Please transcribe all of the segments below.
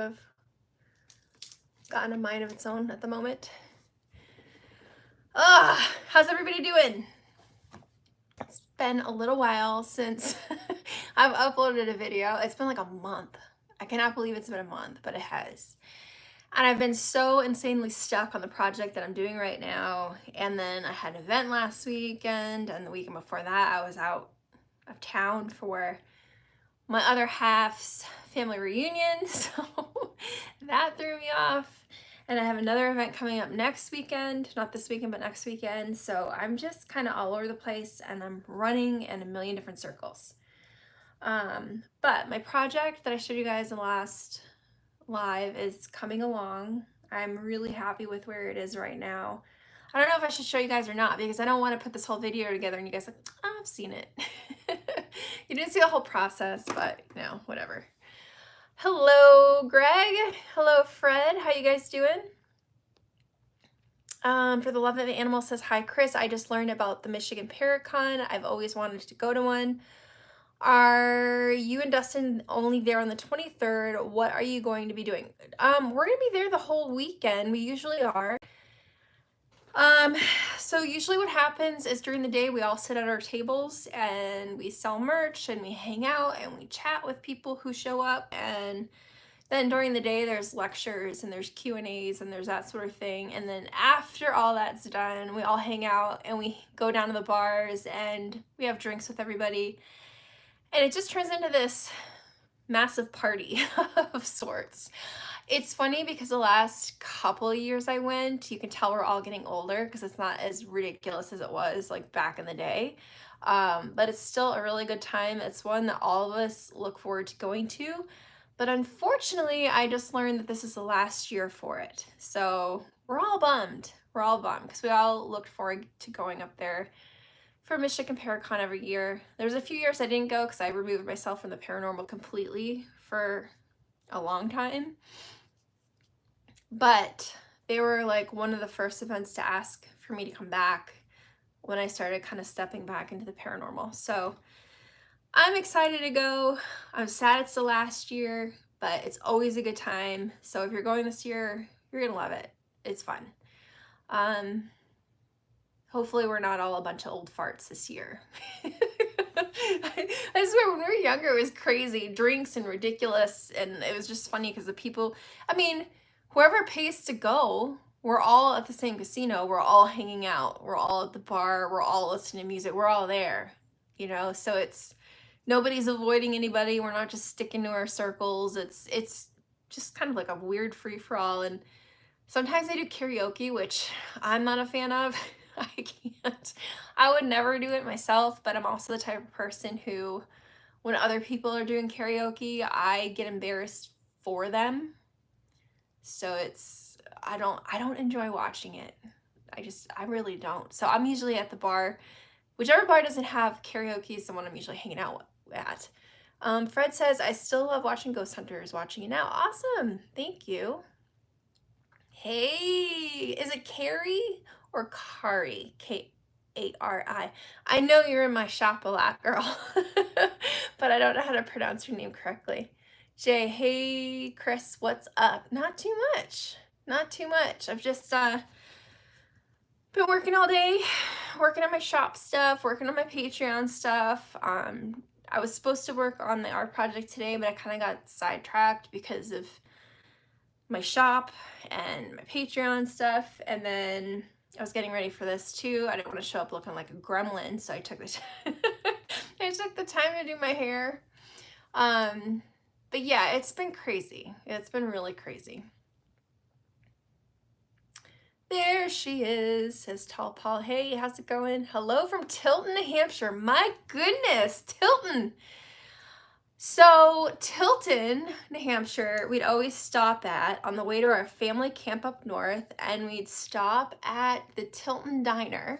of gotten a mind of its own at the moment. How's everybody doing? It's been a little while since I've uploaded a video. It's been like a month. I cannot believe it's been a month, but it has. And I've been so insanely stuck on the project that I'm doing right now. And then I had an event last weekend, and the weekend before that I was out of town for my other half's family reunion, so that threw me off. And I have another event coming up next weekend, not this weekend, but next weekend. So I'm just kind of all over the place, and I'm running in a million different circles. But my project that I showed you guys in the last live is coming along. I'm really happy with where it is right now. I don't know if I should show you guys or not, because I don't want to put this whole video together and you guys like, oh, I've seen it. You didn't see the whole process, but you know, whatever. Hello, Greg. Hello, Fred. How you guys doing? For the love of the animal says, hi, Kris. I just learned about the Michigan Paracon. I've always wanted to go to one. Are you and Dustin only there on the 23rd? What are you going to be doing? We're going to be there the whole weekend. We usually are. So usually what happens is during the day we all sit at our tables and we sell merch and we hang out and we chat with people who show up, and then during the day there's lectures and there's Q&As and there's that sort of thing. And then after all that's done, we all hang out and we go down to the bars and we have drinks with everybody. And it just turns into this massive party of sorts. It's funny because the last couple of years I went, you can tell we're all getting older because it's not as ridiculous as it was like back in the day. But it's still a really good time. It's one that all of us look forward to going to. But unfortunately, I just learned that this is the last year for it. So we're all bummed. We're all bummed because we all looked forward to going up there for Michigan Paracon every year. There's a few years I didn't go because I removed myself from the paranormal completely for a long time. But they were like one of the first events to ask for me to come back when I started kind of stepping back into the paranormal. So I'm excited to go. I'm sad it's the last year, but it's always a good time. So if you're going this year, you're gonna love it. It's fun. Hopefully we're not all a bunch of old farts this year. I swear, when we were younger, it was crazy. Drinks and ridiculous, and it was just funny because the people, I mean, whoever pays to go, we're all at the same casino. We're all hanging out. We're all at the bar. We're all listening to music. We're all there, you know? So it's, nobody's avoiding anybody. We're not just sticking to our circles. It's just kind of like a weird free-for-all. And sometimes they do karaoke, which I'm not a fan of. I can't. I would never do it myself, but I'm also the type of person who, when other people are doing karaoke, I get embarrassed for them. So it's, I don't enjoy watching it. I really don't. So I'm usually at the bar. Whichever bar doesn't have karaoke is the one I'm usually hanging out at. Fred says, I still love watching Ghost Hunters, watching it now. Awesome. Thank you. Hey, is it Carrie or Kari? K-A-R-I. I know you're in my shop a lot, girl, but I don't know how to pronounce your name correctly. Jay, hey, Kris, what's up? Not too much. Not too much. I've just been working all day, working on my shop stuff, working on my Patreon stuff. I was supposed to work on the art project today, but I kind of got sidetracked because of my shop and my Patreon stuff, and then I was getting ready for this too. I didn't want to show up looking like a gremlin, so I took the I took the time to do my hair. But yeah, it's been crazy. It's been really crazy. There she is, says Tall Paul. Hey, how's it going? Hello from Tilton, New Hampshire. My goodness, Tilton. So Tilton, New Hampshire, we'd always stop at on the way to our family camp up north, and we'd stop at the Tilton Diner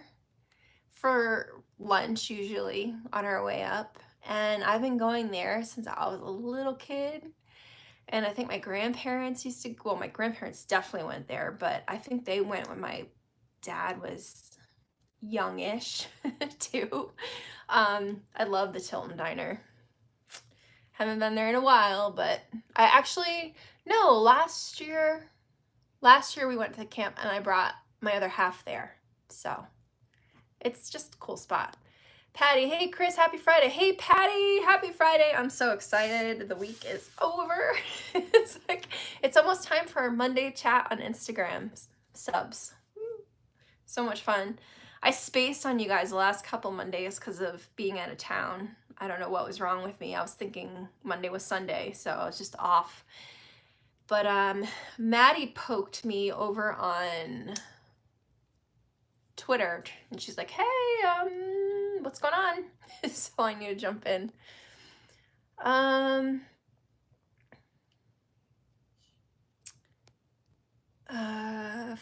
for lunch usually on our way up. And I've been going there since I was a little kid. And I think my grandparents used to, well, my grandparents definitely went there, but I think they went when my dad was youngish too. I love the Tilton Diner. Haven't been there in a while, but I actually, no, last year we went to the camp and I brought my other half there. So it's just a cool spot. Patty, hey Kris, happy Friday. Hey Patty, happy Friday. I'm so excited. The week is over. It's almost time for our Monday chat on Instagram subs. So much fun. I spaced on you guys the last couple Mondays because of being out of town. I don't know what was wrong with me. I was thinking Monday was Sunday, so I was just off. But Maddie poked me over on Twitter and she's like, hey, what's going on? So I need to jump in.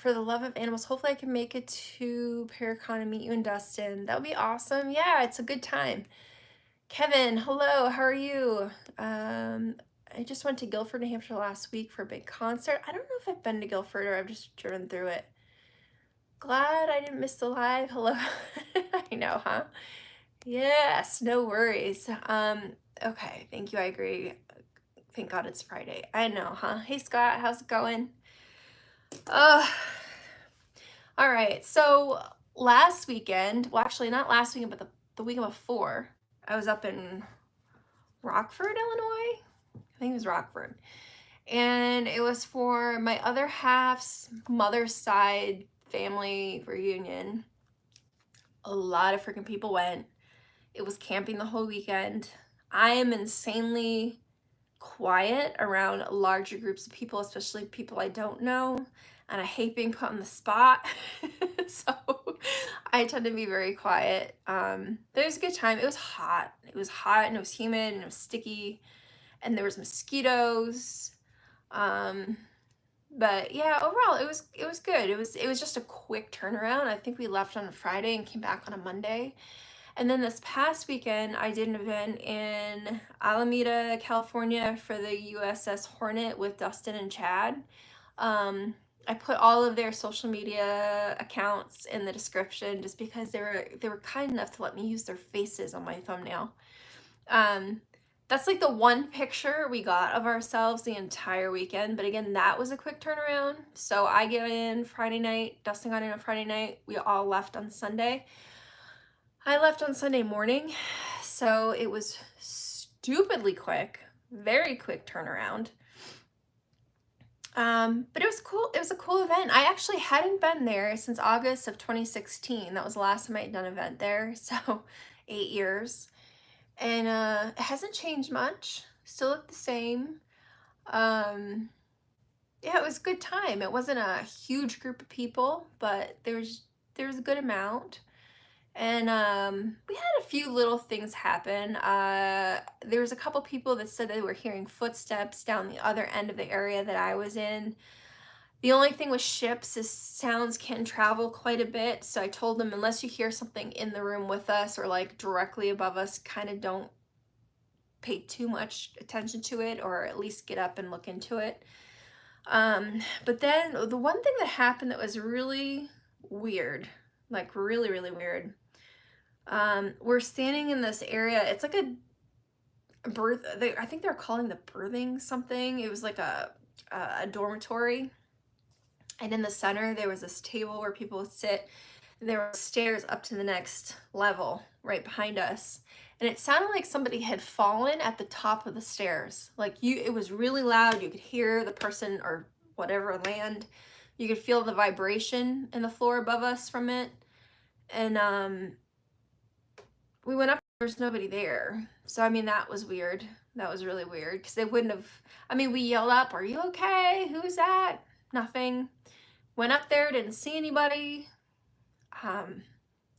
For the love of animals, hopefully I can make it to Paracon and meet you and Dustin. That would be awesome. Yeah, it's a good time. Kevin, hello, how are you? I just went to Guilford, New Hampshire last week for a big concert. I don't know if I've been to Guilford or I've just driven through it. Glad I didn't miss the live. Hello. I know, huh? Yes, no worries. Okay, thank you, I agree. Thank God it's Friday. I know, huh? Hey Scott, how's it going? All right, so last weekend, well actually not last weekend, but the weekend before, I was up in Rockford, Illinois. I think it was Rockford. And it was for my other half's mother's side family reunion. A lot of freaking people went. It was camping the whole weekend. I am insanely quiet around larger groups of people, especially people I don't know, and I hate being put on the spot. So I tend to be very quiet. But it was a good time. It was hot. It was hot and it was humid and it was sticky and there was mosquitoes. But yeah, overall it was good. It was just a quick turnaround. I think we left on a Friday and came back on a Monday. And then this past weekend, I did an event in Alameda, California for the USS Hornet with Dustin and Chad. I put all of their social media accounts in the description just because they were kind enough to let me use their faces on my thumbnail. That's like the one picture we got of ourselves the entire weekend. But again, that was a quick turnaround. So I get in Friday night, Dustin got in on Friday night. We all left on Sunday. I left on Sunday morning. So it was stupidly quick, very quick turnaround. But it was cool. It was a cool event. I actually hadn't been there since August of 2016. That was the last time I had done an event there. So 8 years. And it hasn't changed much. Still look the same. Yeah, it was a good time. It wasn't a huge group of people, but there was a good amount. And we had a few little things happen. There was a couple people that said they were hearing footsteps down the other end of the area that I was in. The only thing with ships is sounds can travel quite a bit. So I told them, unless you hear something in the room with us or like directly above us, kind of don't pay too much attention to it, or at least get up and look into it. But then the one thing that happened that was really weird, like really, really weird. We're standing in this area. It's like a birth. I think they're calling the birthing something. It was like a dormitory. And in the center, there was this table where people would sit. There were stairs up to the next level right behind us. And it sounded like somebody had fallen at the top of the stairs. Like it was really loud. You could hear the person or whatever land. You could feel the vibration in the floor above us from it. And we went up, there's nobody there. So, I mean, that was weird. That was really weird because they wouldn't have, I mean, we yelled up, "Are you okay? Who's that?" Nothing. Went up there, didn't see anybody.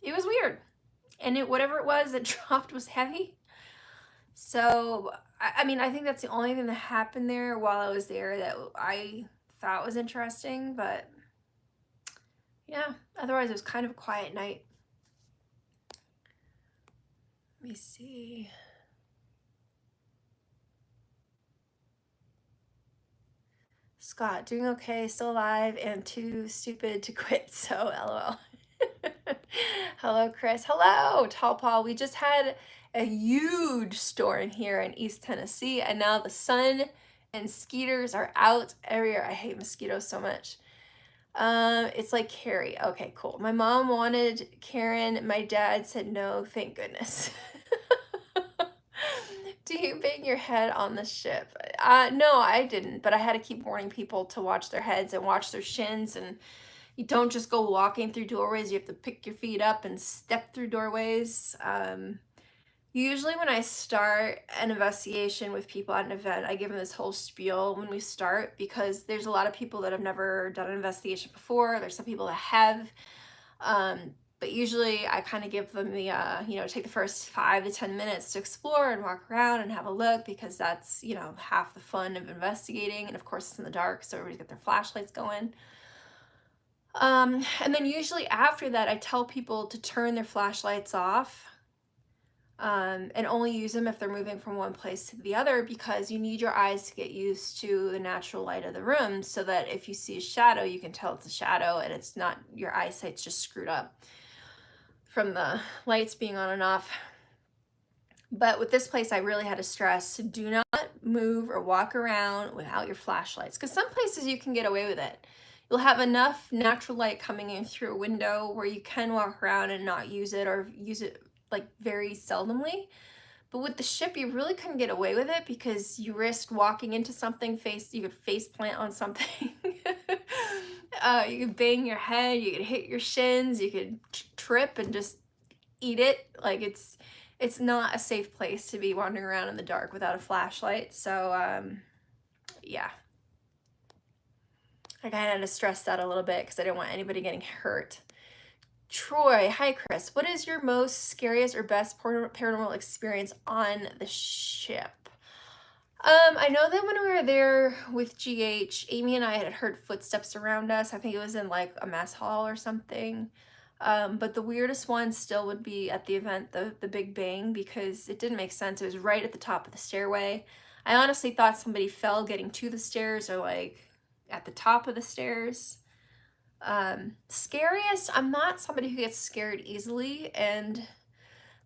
It was weird. And whatever it was that dropped was heavy. So, I mean, I think that's the only thing that happened there while I was there that I thought was interesting. But yeah, otherwise it was kind of a quiet night. Let me see. Scott, doing okay, still alive, and too stupid to quit, so LOL. Hello, Kris. Hello, Tall Paul. We just had a huge storm here in East Tennessee, and now the sun and skeeters are out everywhere. I hate mosquitoes so much. It's like Carrie. Okay, cool. My mom wanted Karen. My dad said no, thank goodness. Do you bang your head on the ship? No, I didn't, but I had to keep warning people to watch their heads and watch their shins, and you don't just go walking through doorways. You have to pick your feet up and step through doorways. Usually when I start an investigation with people at an event, I give them this whole spiel when we start, because there's a lot of people that have never done an investigation before. There's some people that have. But usually I kind of give them the, take the first 5 to 10 minutes to explore and walk around and have a look, because that's, half the fun of investigating. And of course it's in the dark, so everybody's got their flashlights going. And then usually after that, I tell people to turn their flashlights off, and only use them if they're moving from one place to the other, because you need your eyes to get used to the natural light of the room, so that if you see a shadow, you can tell it's a shadow and it's not, your eyesight's just screwed up from the lights being on and off. But with this place, I really had to stress, do not move or walk around without your flashlights, because some places you can get away with it. You'll have enough natural light coming in through a window where you can walk around and not use it, or use it like very seldomly. But with the ship, you really couldn't get away with it, because you risked walking into something, you could face plant on something. You could bang your head, you could hit your shins, you could trip and just eat it. Like it's not a safe place to be wandering around in the dark without a flashlight. So yeah, I kind of had to stress that a little bit, because I didn't want anybody getting hurt. Troy, hi Kris. What is your most scariest or best paranormal experience on the ship? I know that when we were there with GH, Amy and I had heard footsteps around us. I think it was in like a mess hall or something. But the weirdest one still would be at the event, the Big Bang, because it didn't make sense. It was right at the top of the stairway. I honestly thought somebody fell getting to the stairs, or like at the top of the stairs. Scariest, I'm not somebody who gets scared easily, and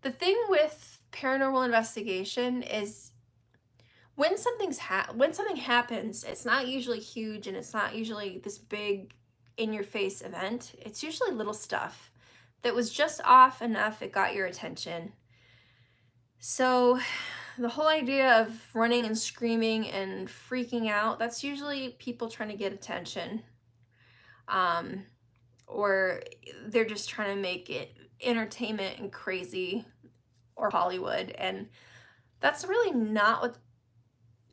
the thing with paranormal investigation is when something happens, it's not usually huge, and it's not usually this big in-your-face event. It's usually little stuff that was just off enough it got your attention. So the whole idea of running and screaming and freaking out, that's usually people trying to get attention. Or they're just trying to make it entertainment and crazy, or Hollywood, and that's really not what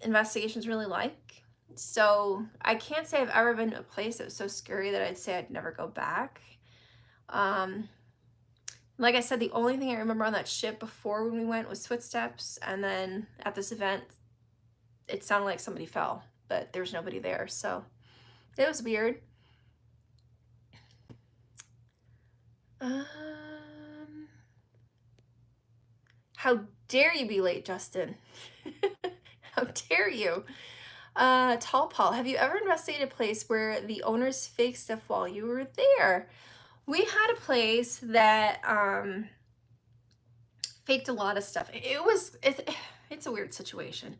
investigation's really like. So I can't say I've ever been to a place that was so scary that I'd say I'd never go back. Like I said, the only thing I remember on that ship before when we went was footsteps, and then at this event it sounded like somebody fell, but there was nobody there, so it was weird. How dare you be late, Justin? How dare you? Tall Paul, have you ever investigated a place where the owners faked stuff while you were there? We had a place that faked a lot of stuff. It's a weird situation.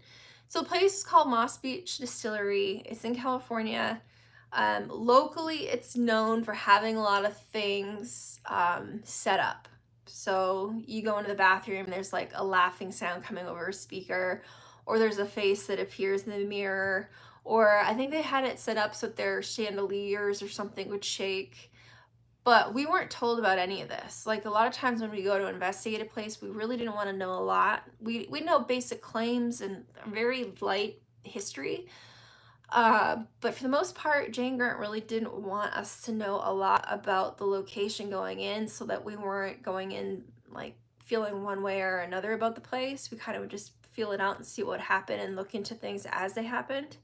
So a place is called Moss Beach Distillery. It's in California. Locally, it's known for having a lot of things set up. So you go into the bathroom, there's like a laughing sound coming over a speaker, or there's a face that appears in the mirror, or I think they had it set up so that their chandeliers or something would shake. But we weren't told about any of this. Like a lot of times when we go to investigate a place, we really didn't want to know a lot. We know basic claims and very light history. But for the most part, Jane Grant really didn't want us to know a lot about the location going in, so that we weren't going in like feeling one way or another about the place. We kind of would just feel it out and see what happened and look into things as they happened.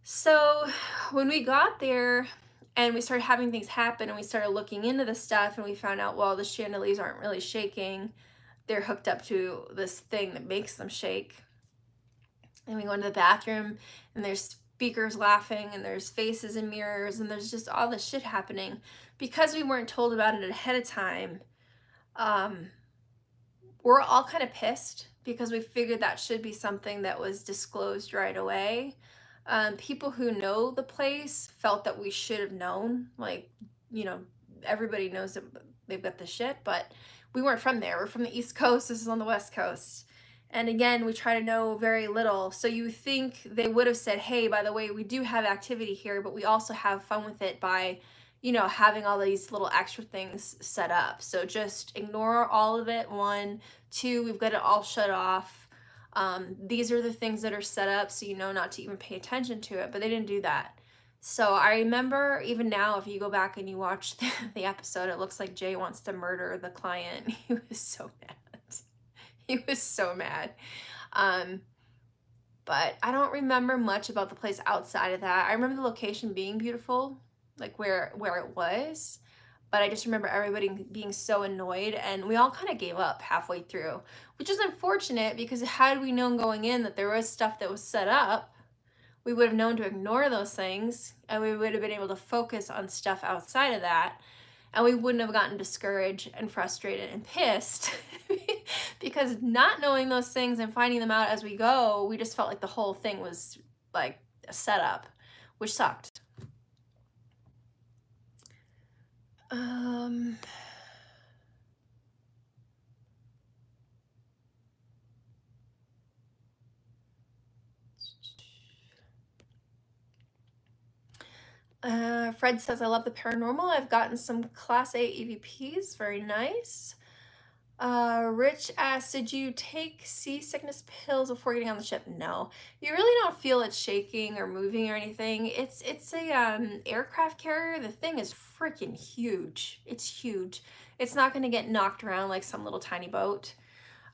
So when we got there and we started having things happen, and we started looking into the stuff, and we found out, well, the chandeliers aren't really shaking. They're hooked up to this thing that makes them shake. And we go into the bathroom, and there's speakers laughing, and there's faces and mirrors, and there's just all this shit happening. Because we weren't told about it ahead of time, we're all kind of pissed because we figured that should be something that was disclosed right away. People who know the place felt that we should have known, like, you know, everybody knows that they've got the shit, but we weren't from there. We're from the East Coast. This is on the West Coast. And again, we try to know very little. So you think they would have said, hey, by the way, we do have activity here, but we also have fun with it by, you know, having all these little extra things set up. So just ignore all of it. 1, 2, we've got it all shut off. These are the things that are set up, so you know not to even pay attention to it, but they didn't do that. So I remember even now, if you go back and you watch the episode, it looks like Jay wants to murder the client. He was so mad. He was so mad. But I don't remember much about the place outside of that. I remember the location being beautiful, like where it was, but I just remember everybody being so annoyed, and we all kind of gave up halfway through, which is unfortunate because had we known going in that there was stuff that was set up, we would have known to ignore those things, and we would have been able to focus on stuff outside of that, and we wouldn't have gotten discouraged and frustrated and pissed because not knowing those things and finding them out as we go, we just felt like the whole thing was like a setup, which sucked. Fred says, I love the paranormal. I've gotten some Class A EVPs. Very nice. Rich asks, did you take seasickness pills before getting on the ship? No. You really don't feel it shaking or moving or anything. It's a aircraft carrier. The thing is freaking huge. It's huge. It's not going to get knocked around like some little tiny boat.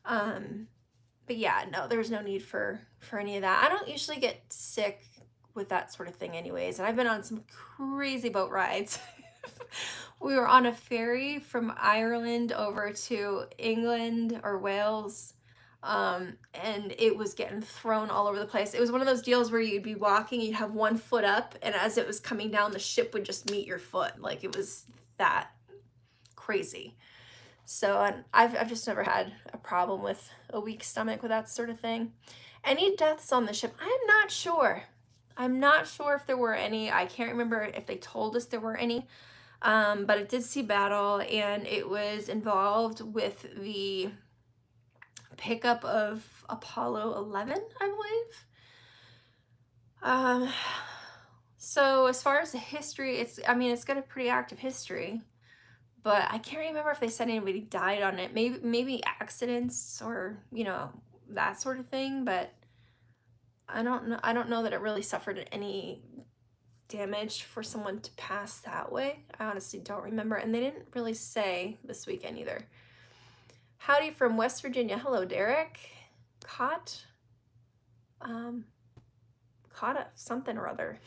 But yeah, no, there's no need for any of that. I don't usually get sick with that sort of thing anyways, and I've been on some crazy boat rides. We were on a ferry from Ireland over to England or Wales, and it was getting thrown all over the place. It was one of those deals where you'd be walking, you'd have one foot up, and as it was coming down, the ship would just meet your foot. Like, it was that crazy. So I've just never had a problem with a weak stomach with that sort of thing. Any deaths on the ship? I'm not sure. I'm not sure if there were any. I can't remember if they told us there were any. But it did see battle, and it was involved with the pickup of Apollo 11, I believe. So as far as the history, it's got a pretty active history, but I can't remember if they said anybody died on it. Maybe accidents or, you know, that sort of thing, but I don't know that it really suffered any damage for someone to pass that way. I honestly don't remember, and they didn't really say this weekend either. Howdy from West Virginia. Hello, Derek. Caught something or other.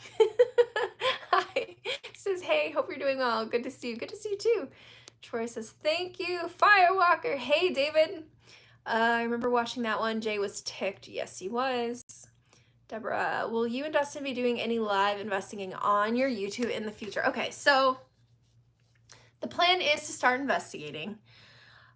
Hi. Says, hey, hope you're doing well. Good to see you. Good to see you too. Troy says, thank you. Firewalker. Hey, David. I remember watching that one. Jay was ticked. Yes, he was. Deborah, will you and Dustin be doing any live investigating on your YouTube in the future? Okay, so the plan is to start investigating.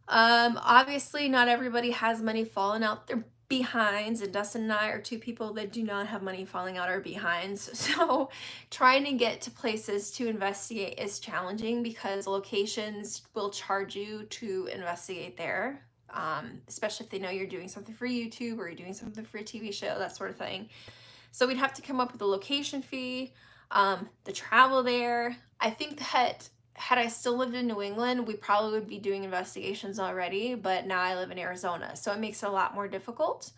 Obviously, not everybody has money falling out their behinds, and Dustin and I are two people that do not have money falling out our behinds. So trying to get to places to investigate is challenging because locations will charge you to investigate there. Especially if they know you're doing something for YouTube or you're doing something for a TV show, that sort of thing. So we'd have to come up with a location fee, the travel there. I think that had I still lived in New England, we probably would be doing investigations already, but now I live in Arizona, so it makes it a lot more difficult.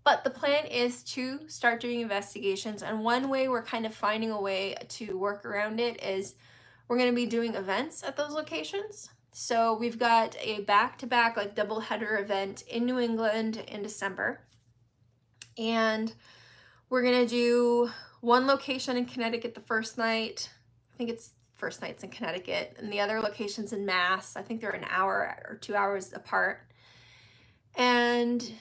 But the plan is to start doing investigations, and one way we're kind of finding a way to work around it is we're going to be doing events at those locations. So we've got a back-to-back, like, double-header event in New England in December. And we're going to do one location in Connecticut the first night. I think it's first night's in Connecticut. And the other location's in Mass. I think they're an hour or 2 hours apart. And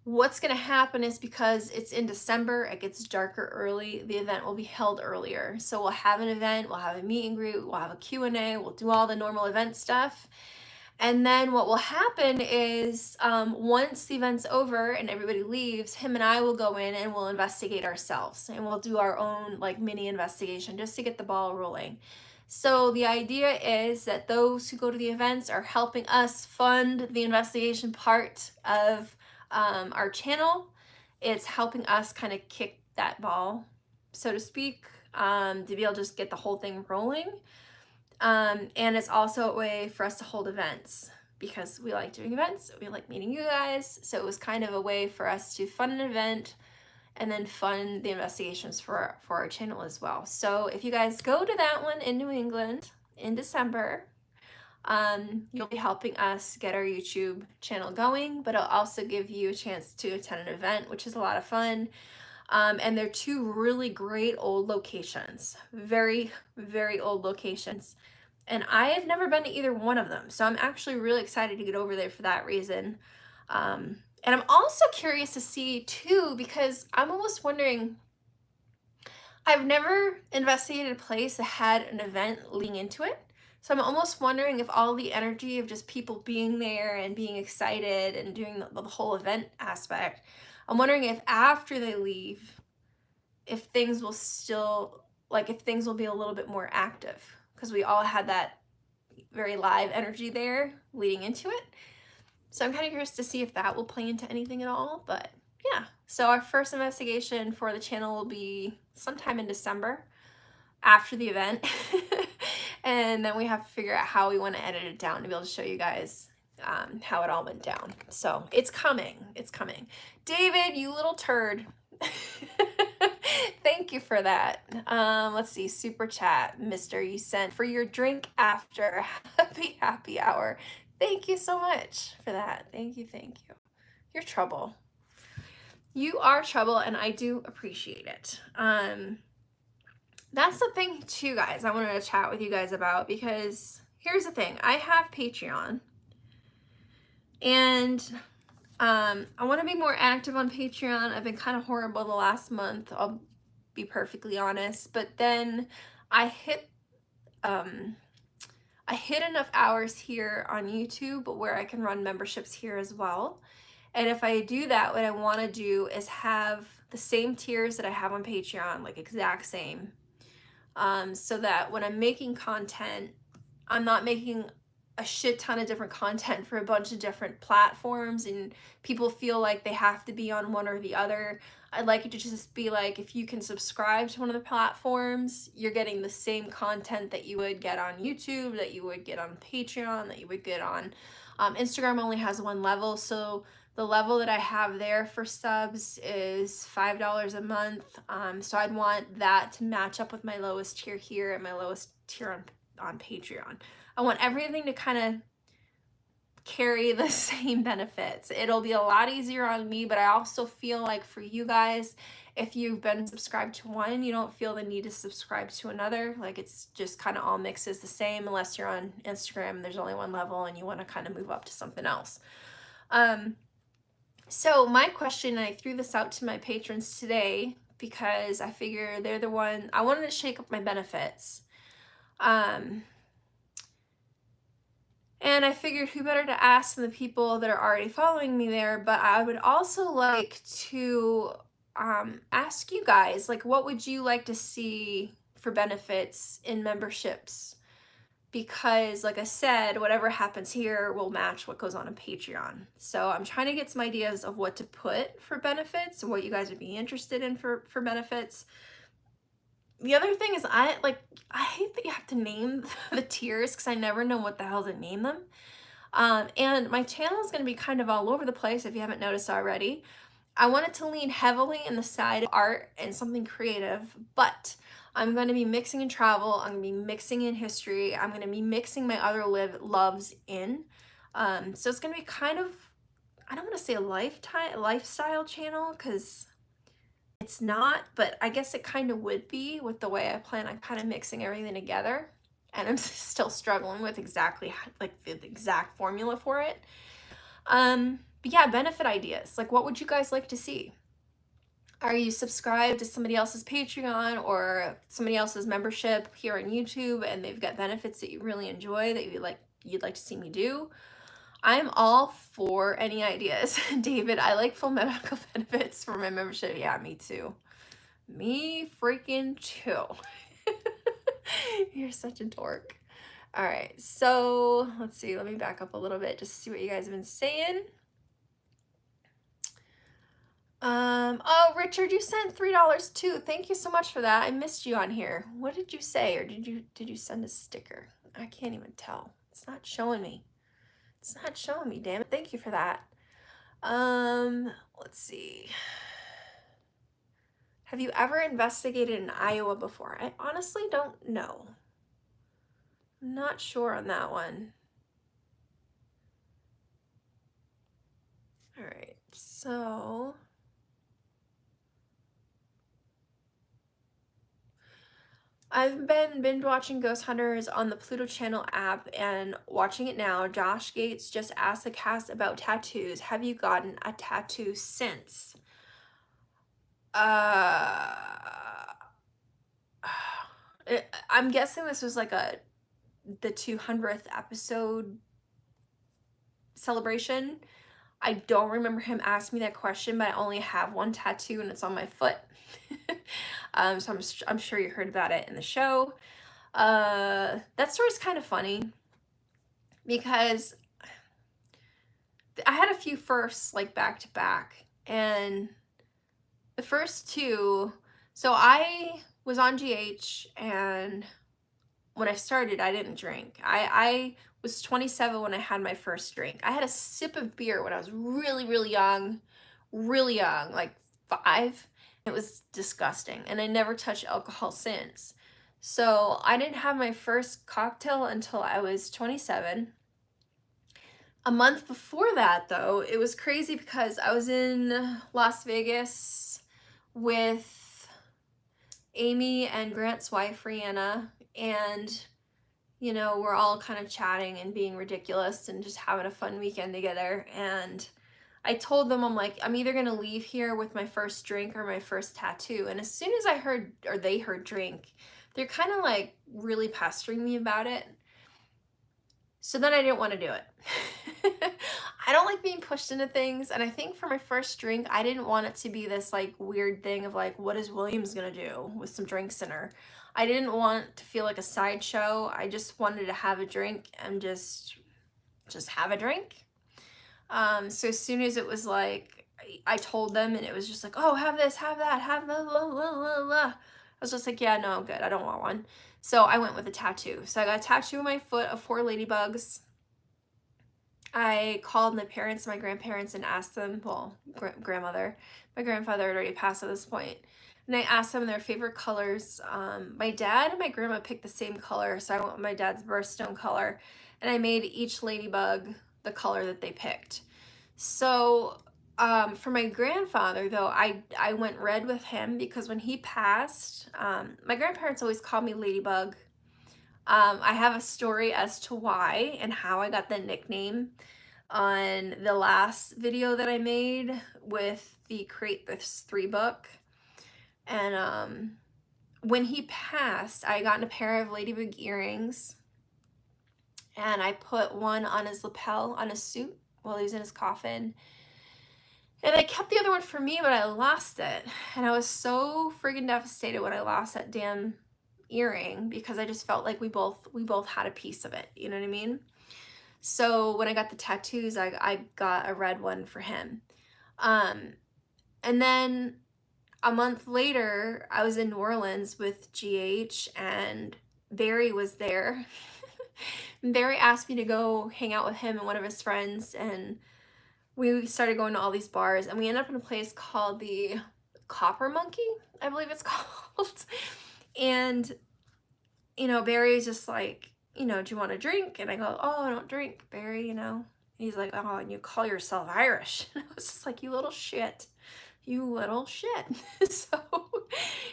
what's going to happen is because it's in December, it gets darker early, the event will be held earlier. So we'll have an event, we'll have a meet and greet, we'll have a Q&A, we'll do all the normal event stuff. And then what will happen is once the event's over and everybody leaves, him and I will go in and we'll investigate ourselves, and we'll do our own like mini investigation just to get the ball rolling. So the idea is that those who go to the events are helping us fund the investigation part of our channel. It's helping us kind of kick that ball, so to speak, to be able to just get the whole thing rolling. And it's also a way for us to hold events because we like doing events. We like meeting you guys. So it was kind of a way for us to fund an event and then fund the investigations for our channel as well. So if you guys go to that one in New England in December, you'll be helping us get our YouTube channel going, but it'll also give you a chance to attend an event, which is a lot of fun. And they're two really great old locations, very, very old locations. And I have never been to either one of them. So I'm actually really excited to get over there for that reason. And I'm also curious to see too, because I'm almost wondering, I've never investigated a place that had an event leading into it. So I'm almost wondering if all the energy of just people being there and being excited and doing the whole event aspect, I'm wondering if after they leave, if things will still, like if things will be a little bit more active, because we all had that very live energy there leading into it. So I'm kind of curious to see if that will play into anything at all, but yeah. So our first investigation for the channel will be sometime in December after the event. And then we have to figure out how we want to edit it down to be able to show you guys how it all went down. So it's coming. It's coming. David, you little turd. Thank you for that. Let's see. Super chat, Mr. You sent for your drink after happy hour. Thank you so much for that. Thank you. Thank you. You're trouble. You are trouble, and I do appreciate it. That's the thing too, guys, I wanted to chat with you guys about, because here's the thing. I have Patreon, and I want to be more active on Patreon. I've been kind of horrible the last month, I'll be perfectly honest, but then I hit enough hours here on YouTube where I can run memberships here as well. And if I do that, what I want to do is have the same tiers that I have on Patreon, like exact same, so that when I'm making content, I'm not making a shit ton of different content for a bunch of different platforms and people feel like they have to be on one or the other. I'd like it to just be like, if you can subscribe to one of the platforms, you're getting the same content that you would get on YouTube, that you would get on Patreon, that you would get on Instagram. Only has one level, so the level that I have there for subs is $5 a month. So I'd want that to match up with my lowest tier here and my lowest tier on Patreon. I want everything to kind of carry the same benefits. It'll be a lot easier on me, but I also feel like for you guys, if you've been subscribed to one, you don't feel the need to subscribe to another. Like it's just kind of all mixes the same, unless you're on Instagram and there's only one level and you want to kind of move up to something else. So my question, I threw this out to my patrons today because I figure they're the one, I wanted to shake up my benefits. And I figured who better to ask than the people that are already following me there, but I would also like to ask you guys, like, what would you like to see for benefits in memberships? Because like I said, whatever happens here will match what goes on Patreon. So I'm trying to get some ideas of what to put for benefits and what you guys would be interested in for benefits. The other thing is I hate that you have to name the tiers because I never know what the hell to name them. And my channel is going to be kind of all over the place if you haven't noticed already. I want it to lean heavily in the side of art and something creative, but I'm going to be mixing in travel. I'm going to be mixing in history. I'm going to be mixing my other loves in. So it's going to be kind of, I don't want to say a lifestyle channel because it's not, but I guess it kind of would be with the way I plan on kind of mixing everything together. And I'm still struggling with exactly like the exact formula for it. But yeah, benefit ideas. Like, what would you guys like to see? Are you subscribed to somebody else's Patreon or somebody else's membership here on YouTube and they've got benefits that you really enjoy that you like you'd like to see me do. I'm all for any ideas. David, I like full medical benefits for my membership. Yeah, me too. Me freaking too. You're such a dork. All right, so let's see. Let me back up a little bit just to see what you guys have been saying. Oh, Richard, you sent $3 too. Thank you so much for that. I missed you on here. What did you say, or did you send a sticker? I can't even tell. It's not showing me. It's not showing me, damn it. Thank you for that. Let's see. Have you ever investigated in Iowa before? I honestly don't know. I'm not sure on that one. All right, so I've been binge watching Ghost Hunters on the Pluto Channel app and watching it now. Josh Gates just asked the cast about tattoos. Have you gotten a tattoo since? I'm guessing this was like the 200th episode celebration. I don't remember him asking me that question, but I only have one tattoo and it's on my foot. So I'm sure you heard about it in the show. That story's kind of funny because I had a few firsts like back to back, and the first two, so I was on GH, and when I started, I didn't drink. I was 27 when I had my first drink. I had a sip of beer when I was really young, like 5. It was disgusting, and I never touched alcohol since. So I didn't have my first cocktail until I was 27. A month before that, though, it was crazy because I was in Las Vegas with Amy and Grant's wife, Rihanna, and, you know, we're all kind of chatting and being ridiculous and just having a fun weekend together. And I told them, I'm like, I'm either going to leave here with my first drink or my first tattoo. And as soon as I heard, or they heard drink, they're kind of like really pestering me about it. So then I didn't want to do it. I don't like being pushed into things. And I think for my first drink, I didn't want it to be this like weird thing of like, what is Williams going to do with some drinks in her? I didn't want to feel like a sideshow. I just wanted to have a drink and just have a drink. So as soon as it was like, I told them, and it was just like, oh, have this, have that, have blah, blah, blah, blah, blah. I was just like, yeah, no, I'm good. I don't want one. So I went with a tattoo. So I got a tattoo on my foot of 4 ladybugs. I called my parents and my grandparents and asked them, well, grandmother, my grandfather had already passed at this point, and I asked them their favorite colors. My dad and my grandma picked the same color, so I went with my dad's birthstone color, and I made each ladybug the color that they picked. So for my grandfather, though, I went red with him because when he passed, my grandparents always called me Ladybug. I have a story as to why and how I got the nickname on the last video that I made with the Create This 3 book. And when he passed, I got a pair of ladybug earrings, and I put one on his lapel on his suit while he was in his coffin. And I kept the other one for me, but I lost it. And I was so friggin' devastated when I lost that damn earring because I just felt like we both had a piece of it. You know what I mean? So when I got the tattoos, I got a red one for him. And then a month later, I was in New Orleans with GH, and Barry was there. Barry asked me to go hang out with him and one of his friends, and we started going to all these bars, and we ended up in a place called the Copper Monkey, I believe it's called. And, you know, Barry's just like, you know, do you want a drink? And I go, oh, I don't drink, Barry, you know. And he's like, oh, and you call yourself Irish. And I was just like, you little shit. You little shit. So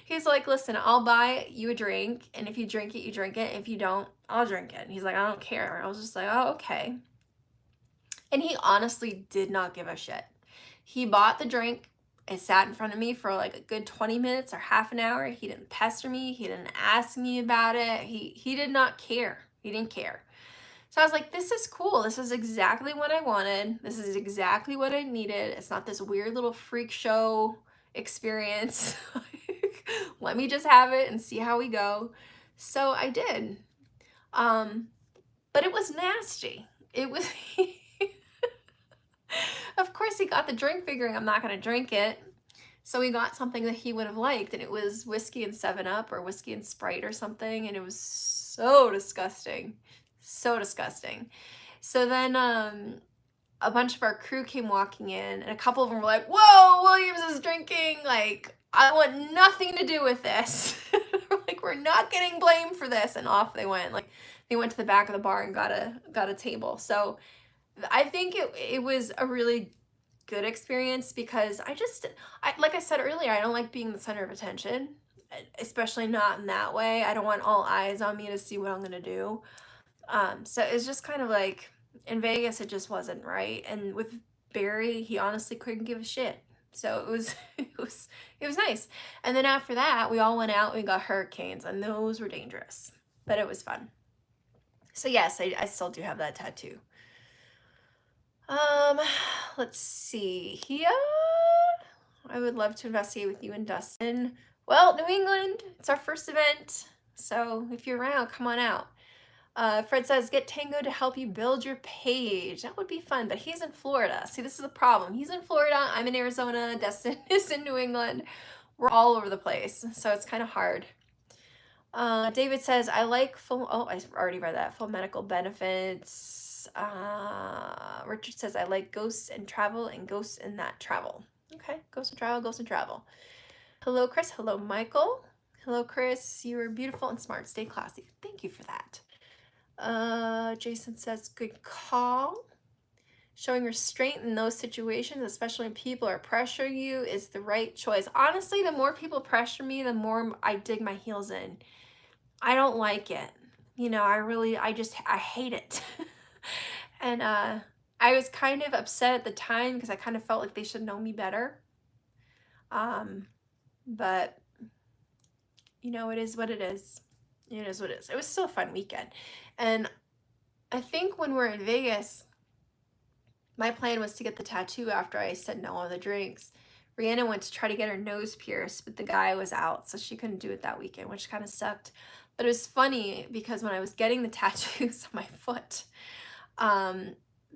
he's like, listen, I'll buy you a drink, and if you drink it, you drink it. If you don't, I'll drink it. And he's like, I don't care. I was just like, oh, okay. And he honestly did not give a shit. He bought the drink. It sat in front of me for like a good 20 minutes or half an hour. He didn't pester me. He didn't ask me about it. He did not care. He didn't care. So I was like, this is cool. This is exactly what I wanted. This is exactly what I needed. It's not this weird little freak show experience. Let me just have it and see how we go. So I did. But it was nasty. It was, of course he got the drink figuring I'm not going to drink it. So we got something that he would have liked, and it was whiskey and 7-Up or whiskey and Sprite or something, and it was so disgusting. So disgusting. So then a bunch of our crew came walking in, and a couple of them were like, whoa, Williams is drinking. Like, I want nothing to do with this. Like, we're not getting blamed for this. And off they went. Like, they went to the back of the bar and got a table. So I think it was a really good experience, because like I said earlier, I don't like being the center of attention, especially not in that way. I don't want all eyes on me to see what I'm going to do. So it's just kind of like, in Vegas, it just wasn't right. And with Barry, he honestly couldn't give a shit. So it was nice. And then after that, we all went out and we got hurricanes, and those were dangerous, but it was fun. So yes, I still do have that tattoo. Let's see here. I would love to investigate with you and Dustin. Well, New England, it's our first event, so if you're around, come on out. Fred says, get Tango to help you build your page. That would be fun, but he's in Florida. See, this is the problem. He's in Florida, I'm in Arizona, Dustin is in New England. We're all over the place, so it's kind of hard. David says, I like full, oh, I already read that, full medical benefits. Richard says, I like ghosts and travel and ghosts and that travel. Okay, ghosts and travel, ghosts and travel. Hello, Chris. Hello, Michael. Hello, Chris. You are beautiful and smart. Stay classy. Thank you for that. Jason says, good call. Showing restraint in those situations, especially when people are pressuring you, is the right choice. Honestly, the more people pressure me, the more I dig my heels in. I don't like it. You know, I hate it. And I was kind of upset at the time because I kind of felt like they should know me better. But, you know, it is what it is. It is what it is. It was still a fun weekend. And I think when we're in Vegas, my plan was to get the tattoo after I said no on the drinks. Rihanna went to try to get her nose pierced, but the guy was out, so she couldn't do it that weekend, which kind of sucked. But it was funny because when I was getting the tattoos on my foot,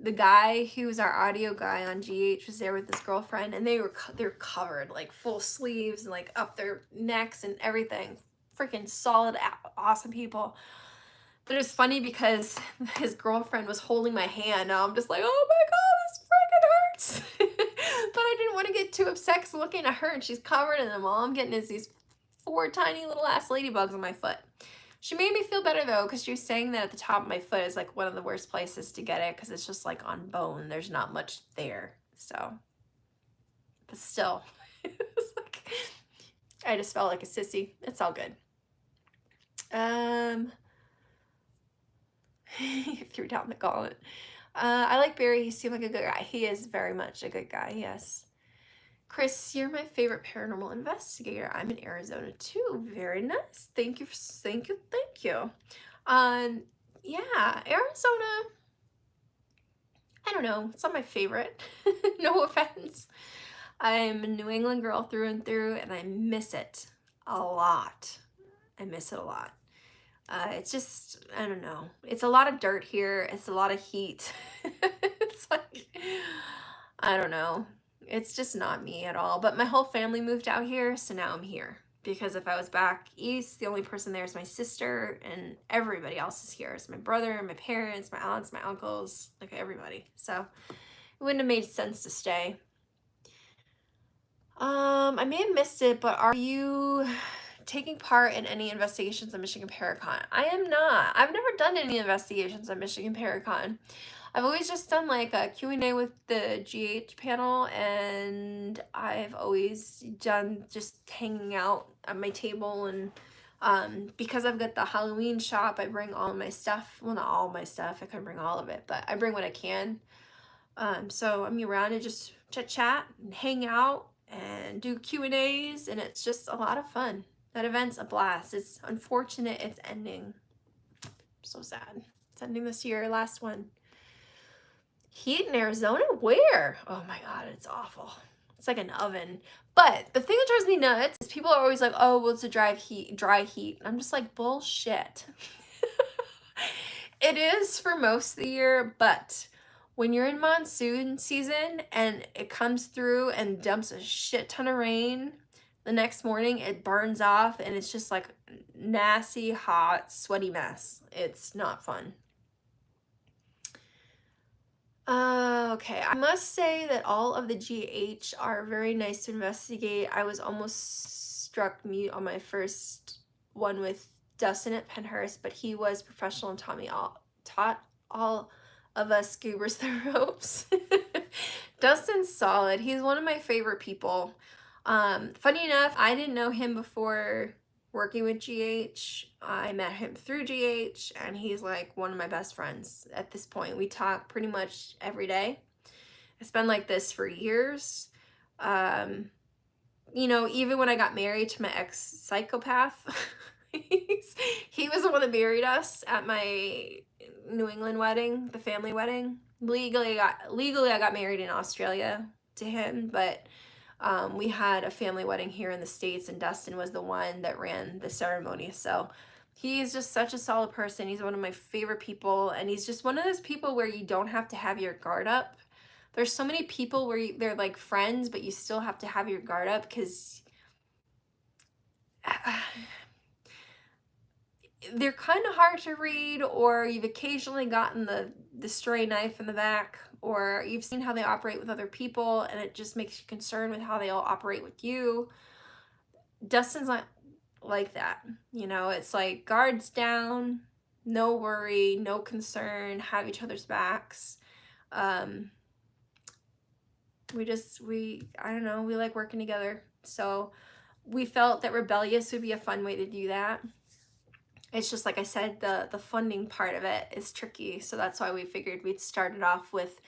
the guy who was our audio guy on GH was there with his girlfriend, and they were covered, like full sleeves and like up their necks and everything. Freaking solid, awesome people. But it was funny because his girlfriend was holding my hand. Now I'm just like, oh my God, this freaking hurts. But I didn't want to get too upset because I'm looking at her and she's covered in them. All I'm getting is these 4 tiny little ass ladybugs on my foot. She made me feel better though, because she was saying that at the top of my foot is like one of the worst places to get it because it's just like on bone. There's not much there. So, but still, it's like, I just felt like a sissy. It's all good. He threw down the gauntlet. I like Barry. He seemed like a good guy. He is very much a good guy, yes. Kris, you're my favorite paranormal investigator. I'm in Arizona too. Very nice. Thank you. Thank you. Thank you. Yeah, Arizona, I don't know. It's not my favorite. No offense. I'm a New England girl through and through, and I miss it a lot. I miss it a lot. It's just, I don't know. It's a lot of dirt here. It's a lot of heat. It's like, I don't know. It's just not me at all. But my whole family moved out here, so now I'm here. Because if I was back east, the only person there is my sister, and everybody else is here. It's my brother, my parents, my aunts, my uncles, like everybody. So it wouldn't have made sense to stay. I may have missed it, but are you taking part in any investigations on Michigan Paracon? I am not. I've never done any investigations on Michigan Paracon. I've always just done like a Q&A with the GH panel, and I've always done just hanging out at my table. And because I've got the Halloween shop, I bring all my stuff. Well, not all my stuff. I couldn't bring all of it, but I bring what I can. So I'm around and just chat and hang out and do Q&As, and it's just a lot of fun. That event's a blast. It's unfortunate it's ending. I'm so sad. Ending this year, last one. Heat in Arizona? Where? Oh my God, it's awful. It's like an oven. But the thing that drives me nuts is people are always like, oh, well, it's a dry heat. And I'm just like, bullshit. It is for most of the year, but when you're in monsoon season and it comes through and dumps a shit ton of rain, the next morning it burns off and it's just like nasty, hot, sweaty mess. It's not fun. Okay, I must say that all of the GH are very nice to investigate. I was almost struck mute on my first one with Dustin at Penhurst, but he was professional and taught all of us goobers the ropes. Dustin's solid. He's one of my favorite people. Funny enough, I didn't know him before working with GH. I met him through GH, and he's like one of my best friends at this point. We talk pretty much every day. It's been like this for years. You know, even when I got married to my ex-psychopath, he was the one that married us at my New England wedding, the family wedding. Legally, I got married in Australia to him, but we had a family wedding here in the States, and Dustin was the one that ran the ceremony. So he's just such a solid person. He's one of my favorite people, and he's just one of those people where you don't have to have your guard up. There's so many people where they're like friends, but you still have to have your guard up because they're kind of hard to read, or you've occasionally gotten the stray knife in the back, or you've seen how they operate with other people and it just makes you concerned with how they all operate with you. Dustin's not like that. You know, it's like guards down, no worry, no concern, have each other's backs. I don't know, we like working together. So we felt that rebellious would be a fun way to do that. It's just like I said, the funding part of it is tricky. So that's why we figured we'd start with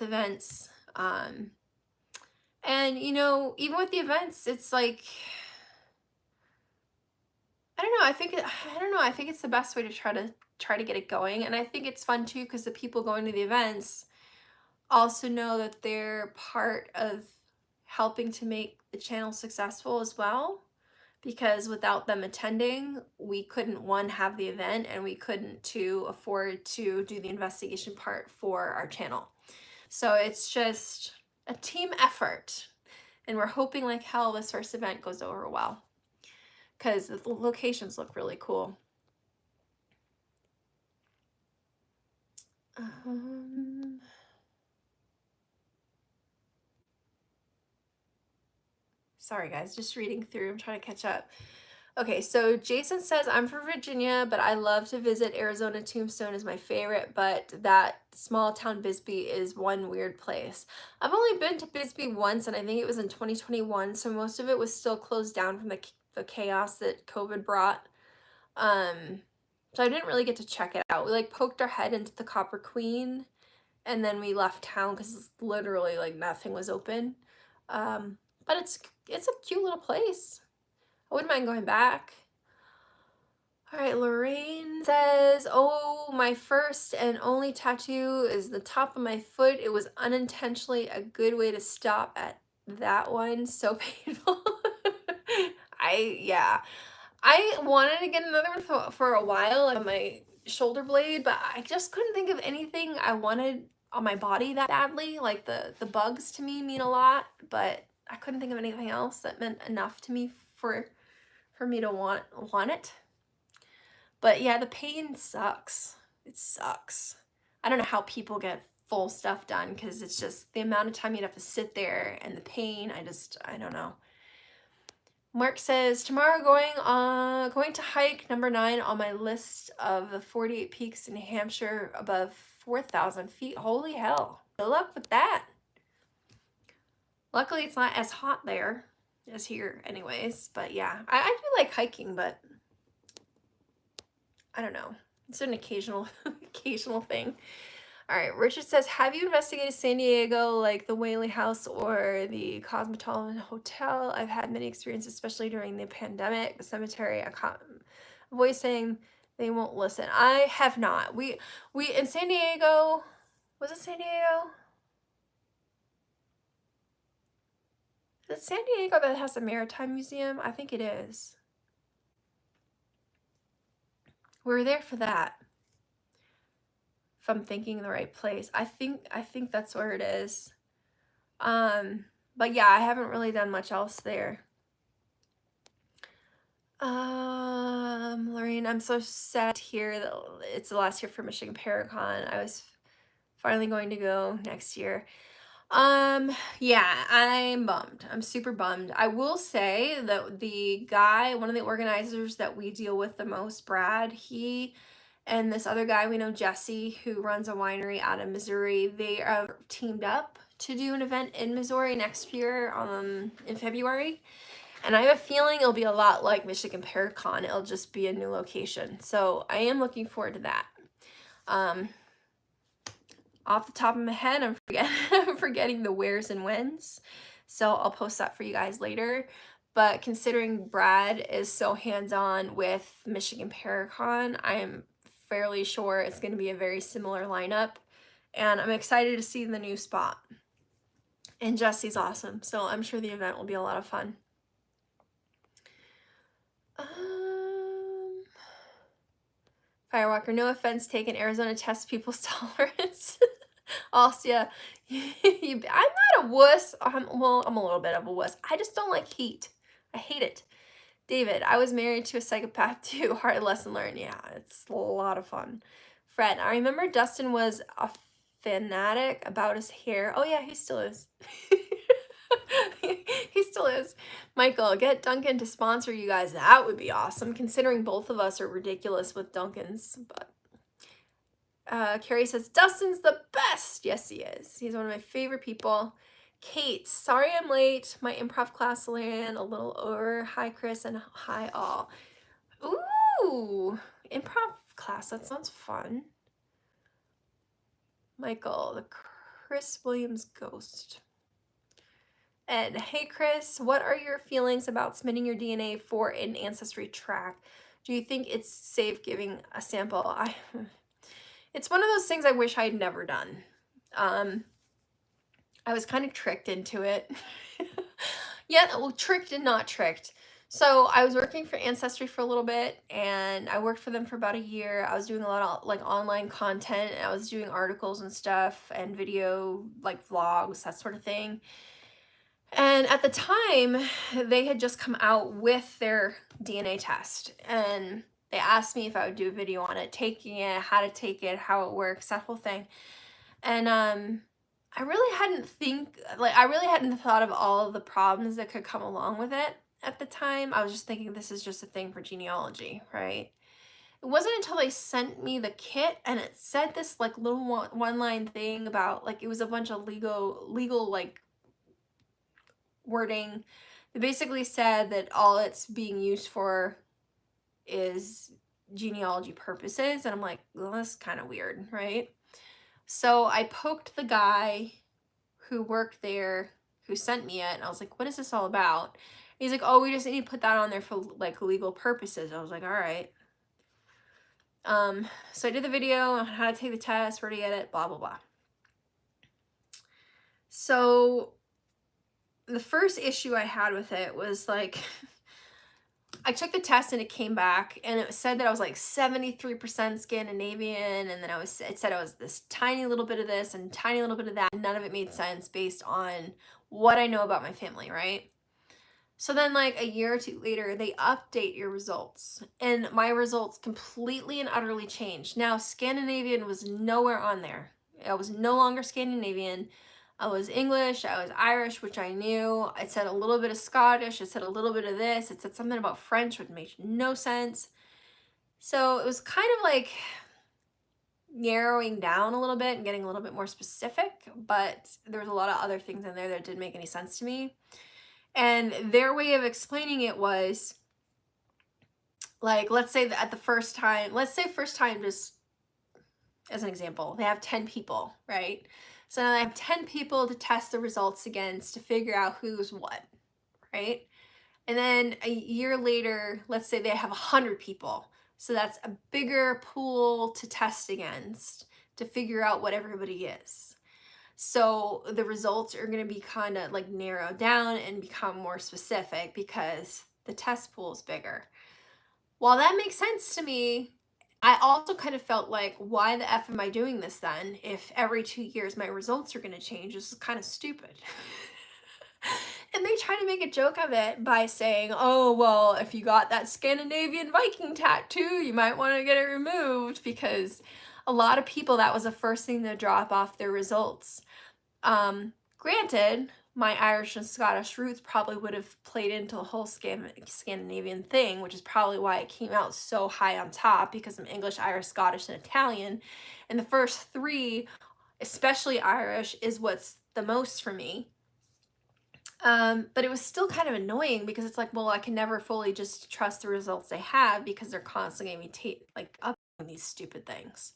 events. And you know, even with the events, it's like, I don't know, I think it's the best way to try to get it going. And I think it's fun too, because the people going to the events also know that they're part of helping to make the channel successful as well. Because without them attending, we couldn't, one, have the event, and we couldn't, two, afford to do the investigation part for our channel. So it's just a team effort, and we're hoping like hell this first event goes over well, because the locations look really cool. Sorry guys, just reading through, I'm trying to catch up. Okay, so Jason says, I'm from Virginia, but I love to visit Arizona. Tombstone is my favorite, but that small town Bisbee is one weird place. I've only been to Bisbee once, and I think it was in 2021, so most of it was still closed down from the chaos that COVID brought. So I didn't really get to check it out. We like poked our head into the Copper Queen, and then we left town because literally like nothing was open. But it's a cute little place. I wouldn't mind going back. All right, Lorraine says, oh, my first and only tattoo is the top of my foot. It was unintentionally a good way to stop at that one. So painful. I wanted to get another one for a while on my shoulder blade, but I just couldn't think of anything I wanted on my body that badly. Like the bugs to me mean a lot, but I couldn't think of anything else that meant enough to me for me to want it. But yeah, the pain sucks. It sucks. I don't know how people get full stuff done, because it's just the amount of time you'd have to sit there and the pain. I don't know. Mark says, tomorrow going to hike number 9 on my list of the 48 peaks in New Hampshire above 4,000 feet. Holy hell. Good luck with that. Luckily, it's not as hot there as here anyways. But yeah, I do like hiking, but I don't know. It's an occasional thing. All right, Richard says, have you investigated San Diego, like the Whaley House or the Cosmopolitan Hotel? I've had many experiences, especially during the pandemic. The cemetery, I can't avoid saying They won't listen. I have not. We in San Diego, was it San Diego? Is it San Diego that has a maritime museum? I think it is. We were there for that. If I'm thinking the right place. I think that's where it is. But yeah, I haven't really done much else there. Lorraine, I'm so sad to hear that it's the last year for Michigan Paracon. I was finally going to go next year. Yeah, I'm bummed. I'm super bummed. I will say that the guy, one of the organizers that we deal with the most, Brad, he and this other guy we know, Jesse, who runs a winery out of Missouri, they are teamed up to do an event in Missouri next year in February. And I have a feeling it'll be a lot like Michigan Paracon. It'll just be a new location. So I am looking forward to that. Off the top of my head, I'm forgetting the wheres and whens. So I'll post that for you guys later. But considering Brad is so hands-on with Michigan Paracon, I am fairly sure it's going to be a very similar lineup. And I'm excited to see the new spot. And Jesse's awesome. So I'm sure the event will be a lot of fun. Firewalker, no offense taken. Arizona tests people's tolerance. Austia, I'm not a wuss. Well, I'm a little bit of a wuss. I just don't like heat. I hate it. David, I was married to a psychopath too. Hard lesson learned. Yeah, it's a lot of fun. Fred, I remember Dustin was a fanatic about his hair. Oh yeah, he still is. He still is. Michael, get Duncan to sponsor you guys. That would be awesome, considering both of us are ridiculous with Duncans. But Carrie says, Dustin's the best. Yes, he is. He's one of my favorite people. Kate, sorry I'm late. My improv class ran a little over. Hi, Kris, and hi, all. Ooh, improv class. That sounds fun. Michael, the Kris Williams ghost. Ed, hey, Kris, what are your feelings about submitting your DNA for an ancestry track? Do you think it's safe giving a sample? It's one of those things I wish I had never done. I was kind of tricked into it. Yeah, well, tricked and not tricked. So I was working for Ancestry for a little bit, and I worked for them for about a year. I was doing a lot of like online content, and I was doing articles and stuff and video, like vlogs, that sort of thing. And at the time, they had just come out with their DNA test, and they asked me if I would do a video on it, taking it, how to take it, how it works, that whole thing. And I really hadn't thought of all of the problems that could come along with it at the time. I was just thinking this is just a thing for genealogy, right? It wasn't until they sent me the kit and it said this like little one-line thing about like it was a bunch of legal like wording that basically said that all it's being used for is genealogy purposes, and I'm like, well, that's kind of weird, right? So I poked the guy who worked there, who sent me it, and I was like, what is this all about? And he's like, oh, we just need to put that on there for like legal purposes. I was like, all right. So I did the video on how to take the test, where to get it, blah, blah, blah. So the first issue I had with it was like, I took the test and it came back and it said that I was like 73% Scandinavian, and then it said I was this tiny little bit of this and tiny little bit of that. None of it made sense based on what I know about my family, right? So then like a year or two later, they update your results, and my results completely and utterly changed. Now, Scandinavian was nowhere on there. I was no longer Scandinavian. I was English, I was Irish, which I knew. It said a little bit of Scottish, it said a little bit of this, it said something about French, which made no sense. So it was kind of like narrowing down a little bit and getting a little bit more specific, but there was a lot of other things in there that didn't make any sense to me. And their way of explaining it was like, let's say that first time, just as an example, they have 10 people, right? So now I have 10 people to test the results against to figure out who's what, right? And then a year later, let's say they have 100 people. So that's a bigger pool to test against to figure out what everybody is. So the results are going to be kind of like narrowed down and become more specific because the test pool is bigger. While that makes sense to me, I also kind of felt like, why the F am I doing this then? If every 2 years my results are going to change, this is kind of stupid. And they try to make a joke of it by saying, oh, well, if you got that Scandinavian Viking tattoo, you might want to get it removed, because a lot of people, that was the first thing to drop off their results. Granted, my Irish and Scottish roots probably would have played into the whole Scandinavian thing, which is probably why it came out so high on top, because I'm English, Irish, Scottish, and Italian. And the first three, especially Irish, is what's the most for me. But it was still kind of annoying because it's like, well, I can never fully just trust the results they have because they're constantly going to be updating these stupid things.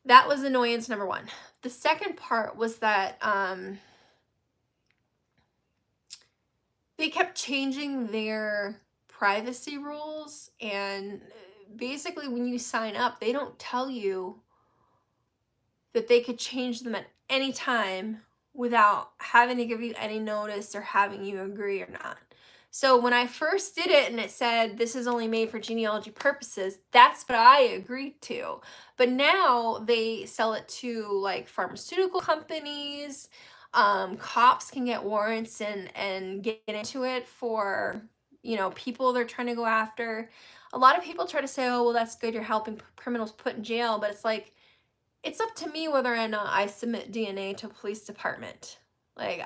That was annoyance number one. The second part was that they kept changing their privacy rules, and basically when you sign up, they don't tell you that they could change them at any time without having to give you any notice or having you agree or not. So when I first did it and it said this is only made for genealogy purposes, that's what I agreed to. But now they sell it to like pharmaceutical companies. Cops can get warrants and get into it for, you know, people they're trying to go after. A lot of people try to say, oh, well, that's good, you're helping criminals put in jail, but it's like, it's up to me whether or not I submit DNA to a police department. Like,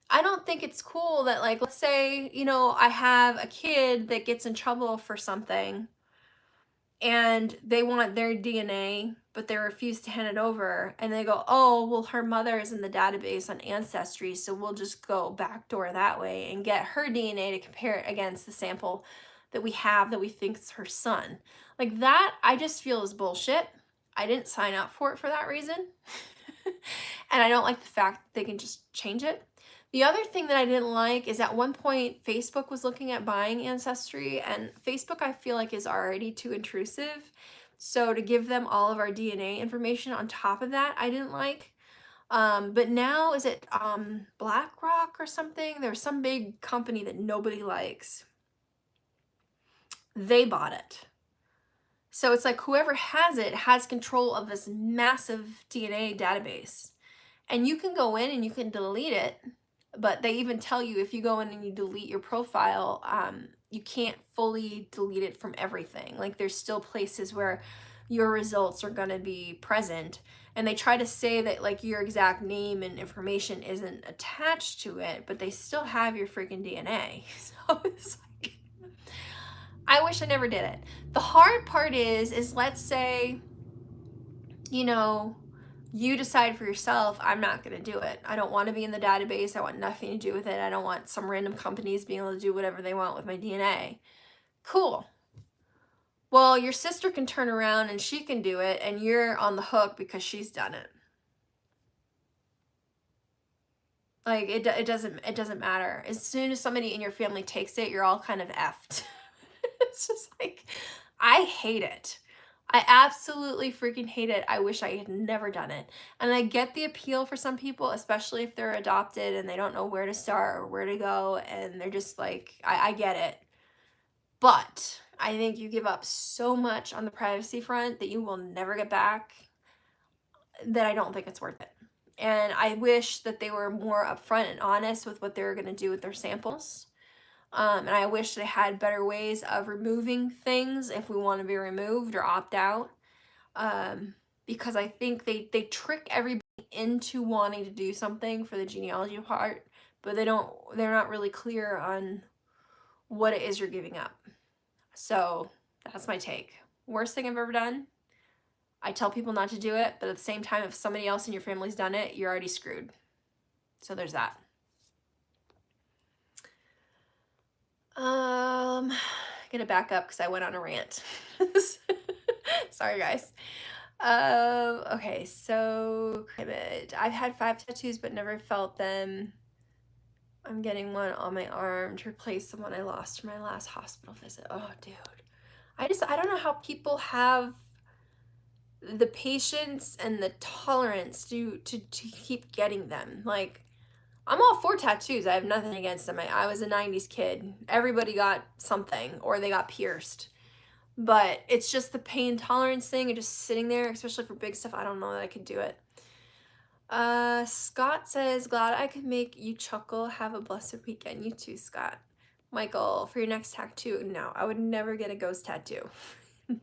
I don't think it's cool that, like, let's say, you know, I have a kid that gets in trouble for something and they want their DNA, but they refuse to hand it over. And they go, oh, well, her mother is in the database on Ancestry, so we'll just go backdoor that way and get her DNA to compare it against the sample that we have that we think is her son. Like, that, I just feel is bullshit. I didn't sign up for it for that reason. And I don't like the fact that they can just change it. The other thing that I didn't like is at one point, Facebook was looking at buying Ancestry, and Facebook, I feel like, is already too intrusive. So to give them all of our DNA information on top of that, I didn't like. But now, is it BlackRock or something? There's some big company that nobody likes. They bought it. So it's like whoever has it has control of this massive DNA database. And you can go in and you can delete it, but they even tell you if you go in and you delete your profile, you can't fully delete it from everything. Like, there's still places where your results are going to be present. And they try to say that, like, your exact name and information isn't attached to it, but they still have your freaking DNA. So it's like, I wish I never did it. The hard part is let's say, you know, you decide for yourself, I'm not going to do it. I don't want to be in the database. I want nothing to do with it. I don't want some random companies being able to do whatever they want with my DNA. Cool. Well, your sister can turn around and she can do it, and you're on the hook because she's done it. Like, it doesn't matter. As soon as somebody in your family takes it, you're all kind of effed. It's just like, I hate it. I absolutely freaking hate it. I wish I had never done it. And I get the appeal for some people, especially if they're adopted and they don't know where to start or where to go. And they're just like, I get it. But I think you give up so much on the privacy front that you will never get back, that I don't think it's worth it. And I wish that they were more upfront and honest with what they were going to do with their samples. And I wish they had better ways of removing things if we want to be removed or opt out. Because I think they trick everybody into wanting to do something for the genealogy part, but they're not really clear on what it is you're giving up. So that's my take. Worst thing I've ever done. I tell people not to do it, but at the same time, if somebody else in your family's done it, you're already screwed. So there's that. I'm gonna back up because I went on a rant. Sorry, guys. Okay, so I've had 5 tattoos but never felt them. I'm getting one on my arm to replace the one I lost from my last hospital visit. Oh, dude. I don't know how people have the patience and the tolerance to keep getting them. Like, I'm all for tattoos. I have nothing against them. I was a 90s kid. Everybody got something or they got pierced. But it's just the pain tolerance thing and just sitting there, especially for big stuff. I don't know that I could do it. Scott says, glad I could make you chuckle. Have a blessed weekend. You too, Scott. Michael, for your next tattoo, no, I would never get a ghost tattoo.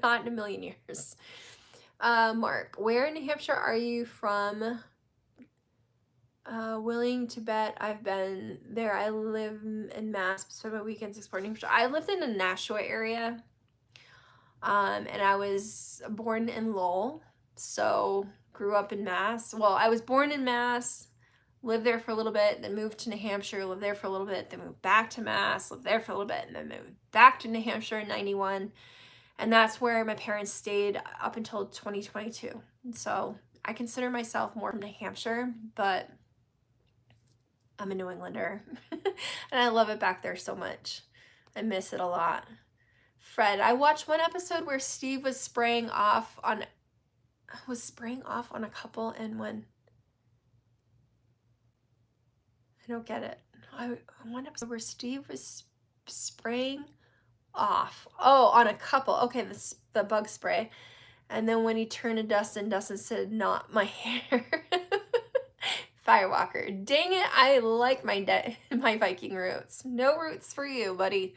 Not in a million years. Mark, where in New Hampshire are you from? Willing to bet I've been there. I live in Mass, spend my weekends exploring New Hampshire. I lived in the Nashua area, and I was born in Lowell, so grew up in Mass. Well, I was born in Mass, lived there for a little bit, then moved to New Hampshire, lived there for a little bit, then moved back to Mass, lived there for a little bit, and then moved back to New Hampshire in 91. And that's where my parents stayed up until 2022. So I consider myself more from New Hampshire, but I'm a New Englander. And I love it back there so much. I miss it a lot. Fred, I watched one episode where Steve was spraying off on a couple, and when I don't get it. One episode where Steve was spraying off. Oh, on a couple. Okay, the bug spray. And then when he turned to Dustin said, not my hair. Firewalker. Dang it, I like my Viking roots. No roots for you, buddy.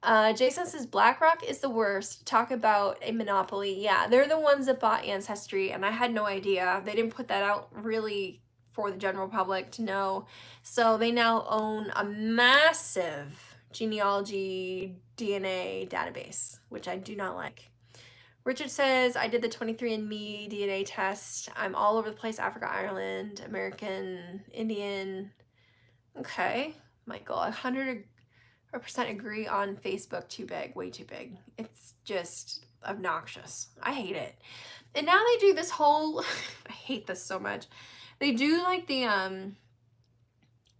Jason says, BlackRock is the worst. Talk about a monopoly. Yeah, they're the ones that bought Ancestry, and I had no idea. They didn't put that out really for the general public to know. So they now own a massive genealogy DNA database, which I do not like. Richard says, I did the 23andMe DNA test. I'm all over the place. Africa, Ireland, American, Indian. Okay. Michael, 100% agree on Facebook. Too big. Way too big. It's just obnoxious. I hate it. And now they do this whole, I hate this so much. They do like the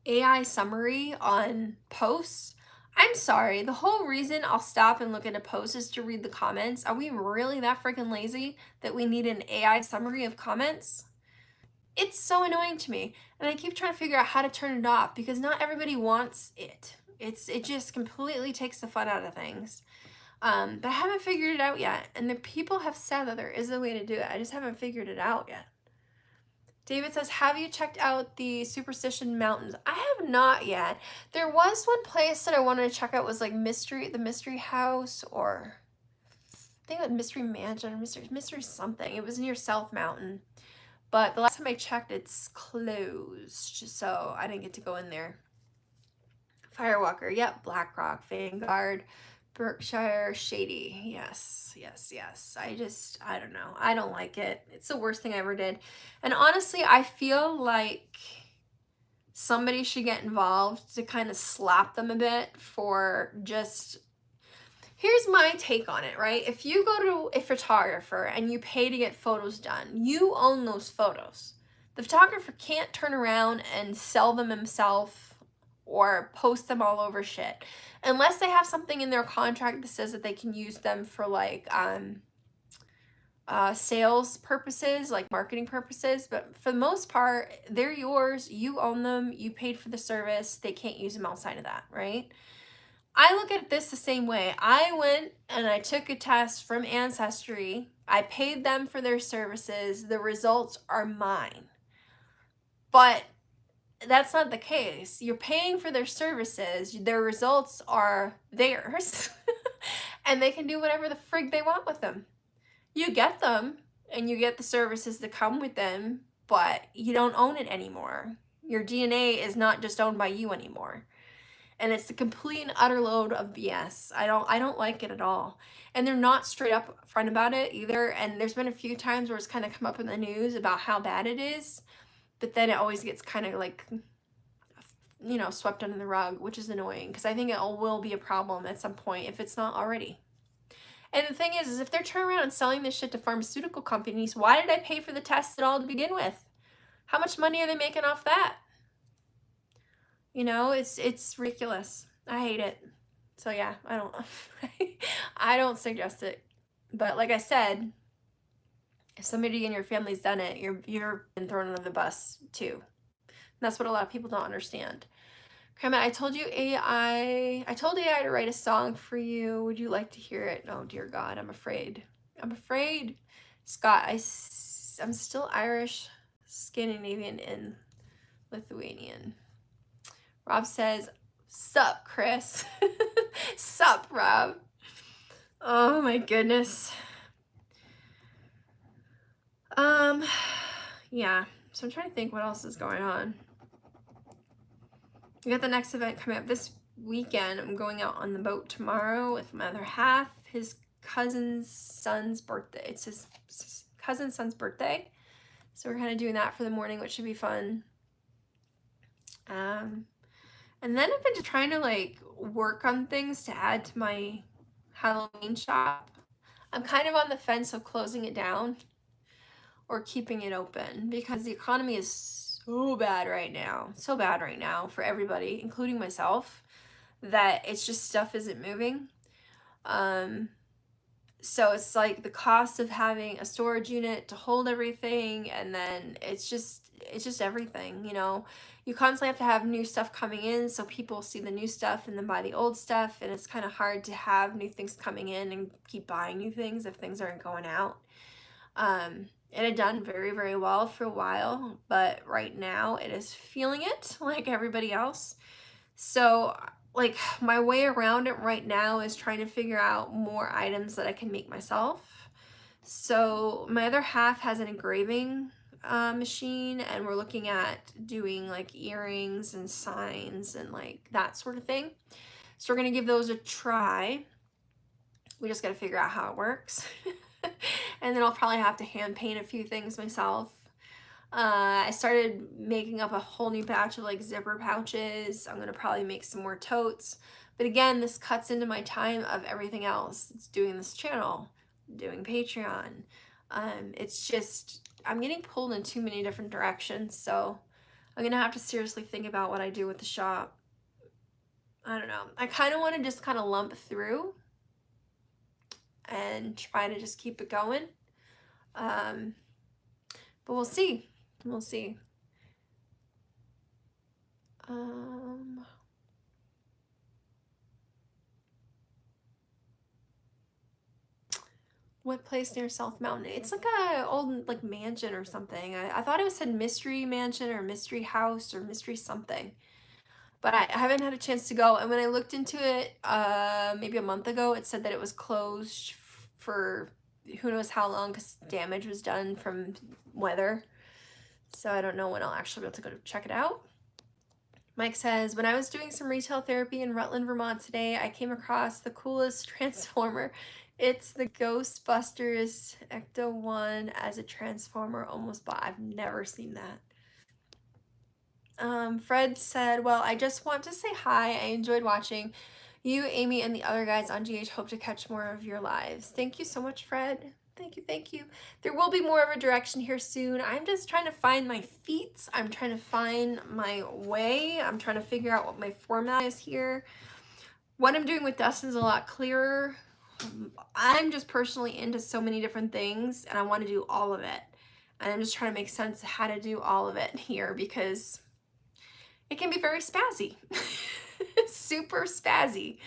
AI summary on posts. I'm sorry, the whole reason I'll stop and look at a post is to read the comments. Are we really that freaking lazy that we need an AI summary of comments? It's so annoying to me, and I keep trying to figure out how to turn it off because not everybody wants it. It just completely takes the fun out of things. But I haven't figured it out yet, and the people have said that there is a way to do it. I just haven't figured it out yet. David says, have you checked out the Superstition Mountains? I have not yet. There was one place that I wanted to check out, was like the Mystery House, or I think it was Mystery Mansion, or Mystery something. It was near South Mountain. But the last time I checked, it's closed. So I didn't get to go in there. Firewalker, yep, BlackRock, Vanguard, Berkshire, Shady. Yes. I don't know. I don't like it. It's the worst thing I ever did. And honestly, I feel like somebody should get involved to kind of slap them a bit for just... Here's my take on it, right? If you go to a photographer and you pay to get photos done, you own those photos. The photographer can't turn around and sell them himself or post them all over shit, unless they have something in their contract that says that they can use them for like sales purposes, like marketing purposes. But for the most part, they're yours, you own them, you paid for the service, they can't use them outside of that, right? I look at this the same way. I went and I took a test from Ancestry. I paid them for their services. The results are mine. But that's not the case. You're paying for their services. Their results are theirs. And they can do whatever the frig they want with them. You get them and you get the services that come with them, but you don't own it anymore. Your DNA is not just owned by you anymore. And it's a complete and utter load of BS. I don't like it at all. And they're not straight up front about it either. And there's been a few times where it's kind of come up in the news about how bad it is. But then it always gets kind of like, you know, swept under the rug, which is annoying. Because I think it will be a problem at some point if it's not already. And the thing is if they're turning around and selling this shit to pharmaceutical companies, why did I pay for the test at all to begin with? How much money are they making off that? You know, it's ridiculous. I hate it. So yeah, I don't I don't suggest it. But like I said, if somebody in your family's done it, you're been thrown under the bus too. And that's what a lot of people don't understand. Grandma, I told AI to write a song for you. Would you like to hear it? Oh dear God, I'm afraid. I'm afraid. Scott, I'm still Irish, Scandinavian, and Lithuanian. Rob says, sup, Kris. Sup, Rob. Oh my goodness. Yeah. So I'm trying to think what else is going on. We got the next event coming up this weekend. I'm going out on the boat tomorrow with my other half. His cousin's son's birthday. It's his cousin's son's birthday. So we're kind of doing that for the morning, which should be fun. And then I've been just trying to like work on things to add to my Halloween shop. I'm kind of on the fence of closing it down or keeping it open because the economy is so bad right now for everybody, including myself, that it's just stuff isn't moving. So it's like the cost of having a storage unit to hold everything, and then it's just everything, you know. You constantly have to have new stuff coming in so people see the new stuff and then buy the old stuff, and it's kind of hard to have new things coming in and keep buying new things if things aren't going out. It had done very, very well for a while, but right now it is feeling it like everybody else. So like my way around it right now is trying to figure out more items that I can make myself. So my other half has an engraving machine, and we're looking at doing like earrings and signs and like that sort of thing. So we're gonna give those a try. We just gotta figure out how it works. And then I'll probably have to hand paint a few things myself. I started making up a whole new batch of like zipper pouches. I'm gonna probably make some more totes. But again, this cuts into my time of everything else. It's doing this channel, doing Patreon. It's just, I'm getting pulled in too many different directions. So I'm gonna have to seriously think about what I do with the shop. I don't know. I kind of want to just kind of lump through and try to just keep it going. But we'll see. We'll see. What place near South Mountain? It's like a old like mansion or something. I thought it said mystery mansion or mystery house or mystery something. But I haven't had a chance to go. And when I looked into it maybe a month ago, it said that it was closed for who knows how long because damage was done from weather. So I don't know when I'll actually be able to go to check it out. Mike says, when I was doing some retail therapy in Rutland, Vermont today, I came across the coolest transformer. It's the Ghostbusters Ecto-1 as a transformer almost bought. I've never seen that. Fred said, well, I just want to say hi. I enjoyed watching you, Amy, and the other guys on GH. Hope to catch more of your lives. Thank you so much, Fred. Thank you. There will be more of a direction here soon. I'm just trying to find my feet. I'm trying to find my way. I'm trying to figure out what my format is here. What I'm doing with Dustin's a lot clearer. I'm just personally into so many different things, and I want to do all of it. And I'm just trying to make sense of how to do all of it here because it can be very spazzy. Super spazzy.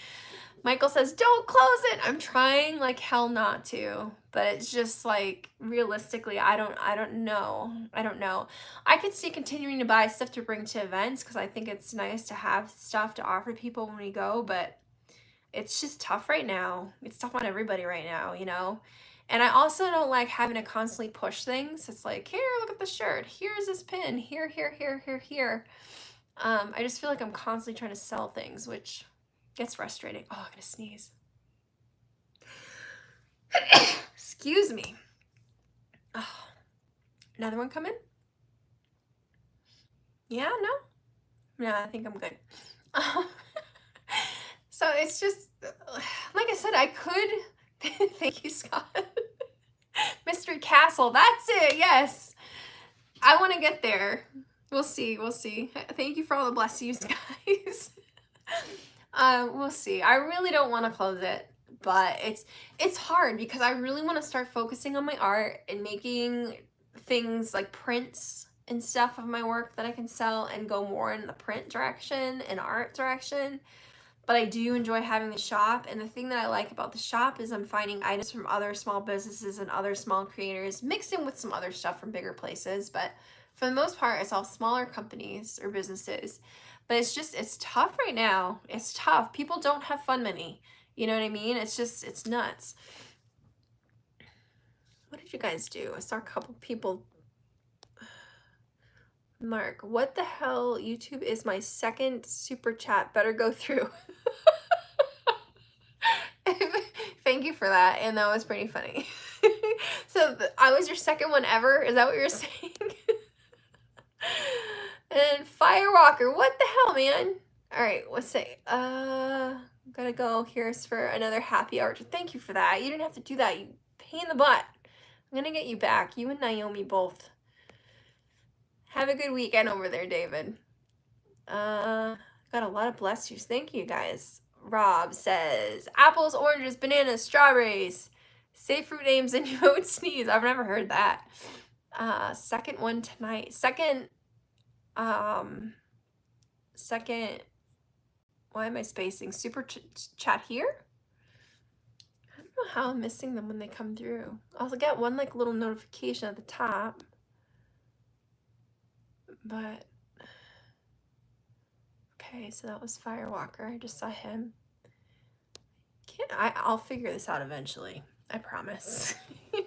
Michael says, don't close it. I'm trying like hell not to, but it's just like realistically, I don't know. I could see continuing to buy stuff to bring to events because I think it's nice to have stuff to offer people when we go, but it's just tough right now. It's tough on everybody right now, you know? And I also don't like having to constantly push things. It's like, here, look at the shirt. Here's this pin. Here. I just feel like I'm constantly trying to sell things, which gets frustrating. Oh, I'm gonna sneeze. Excuse me. Oh, another one coming? Yeah, no, I think I'm good. So it's just, like I said, I could, thank you, Scott. Mystery Castle, that's it, yes. I want to get there. We'll see. Thank you for all the blessings, guys. We'll see. I really don't want to close it, but it's hard because I really want to start focusing on my art and making things like prints and stuff of my work that I can sell and go more in the print direction and art direction. But I do enjoy having the shop, and the thing that I like about the shop is I'm finding items from other small businesses and other small creators mixed in with some other stuff from bigger places, but for the most part it's all smaller companies or businesses. But it's tough right now. It's tough. People don't have fun money. You know what I mean? It's nuts. What did you guys do? I saw a couple people. Mark, what the hell? YouTube is my second super chat. Better go through. Thank you for that, and that was pretty funny. So I was your second one ever? Is that what you're saying? And Firewalker, what the hell, man? All right, let's say, gotta go. Here's for another happy hour. Thank you for that. You didn't have to do that. You pain in the butt. I'm gonna get you back. You and Naomi both. Have a good weekend over there, David. Got a lot of bless yous. Thank you, guys. Rob says, apples, oranges, bananas, strawberries. Say fruit names and you won't sneeze. I've never heard that. Second one tonight. Second, why am I spacing? Super chat here? I don't know how I'm missing them when they come through. I'll get one like little notification at the top. But, okay, so that was Firewalker. I just saw him. I'll figure this out eventually. I promise. All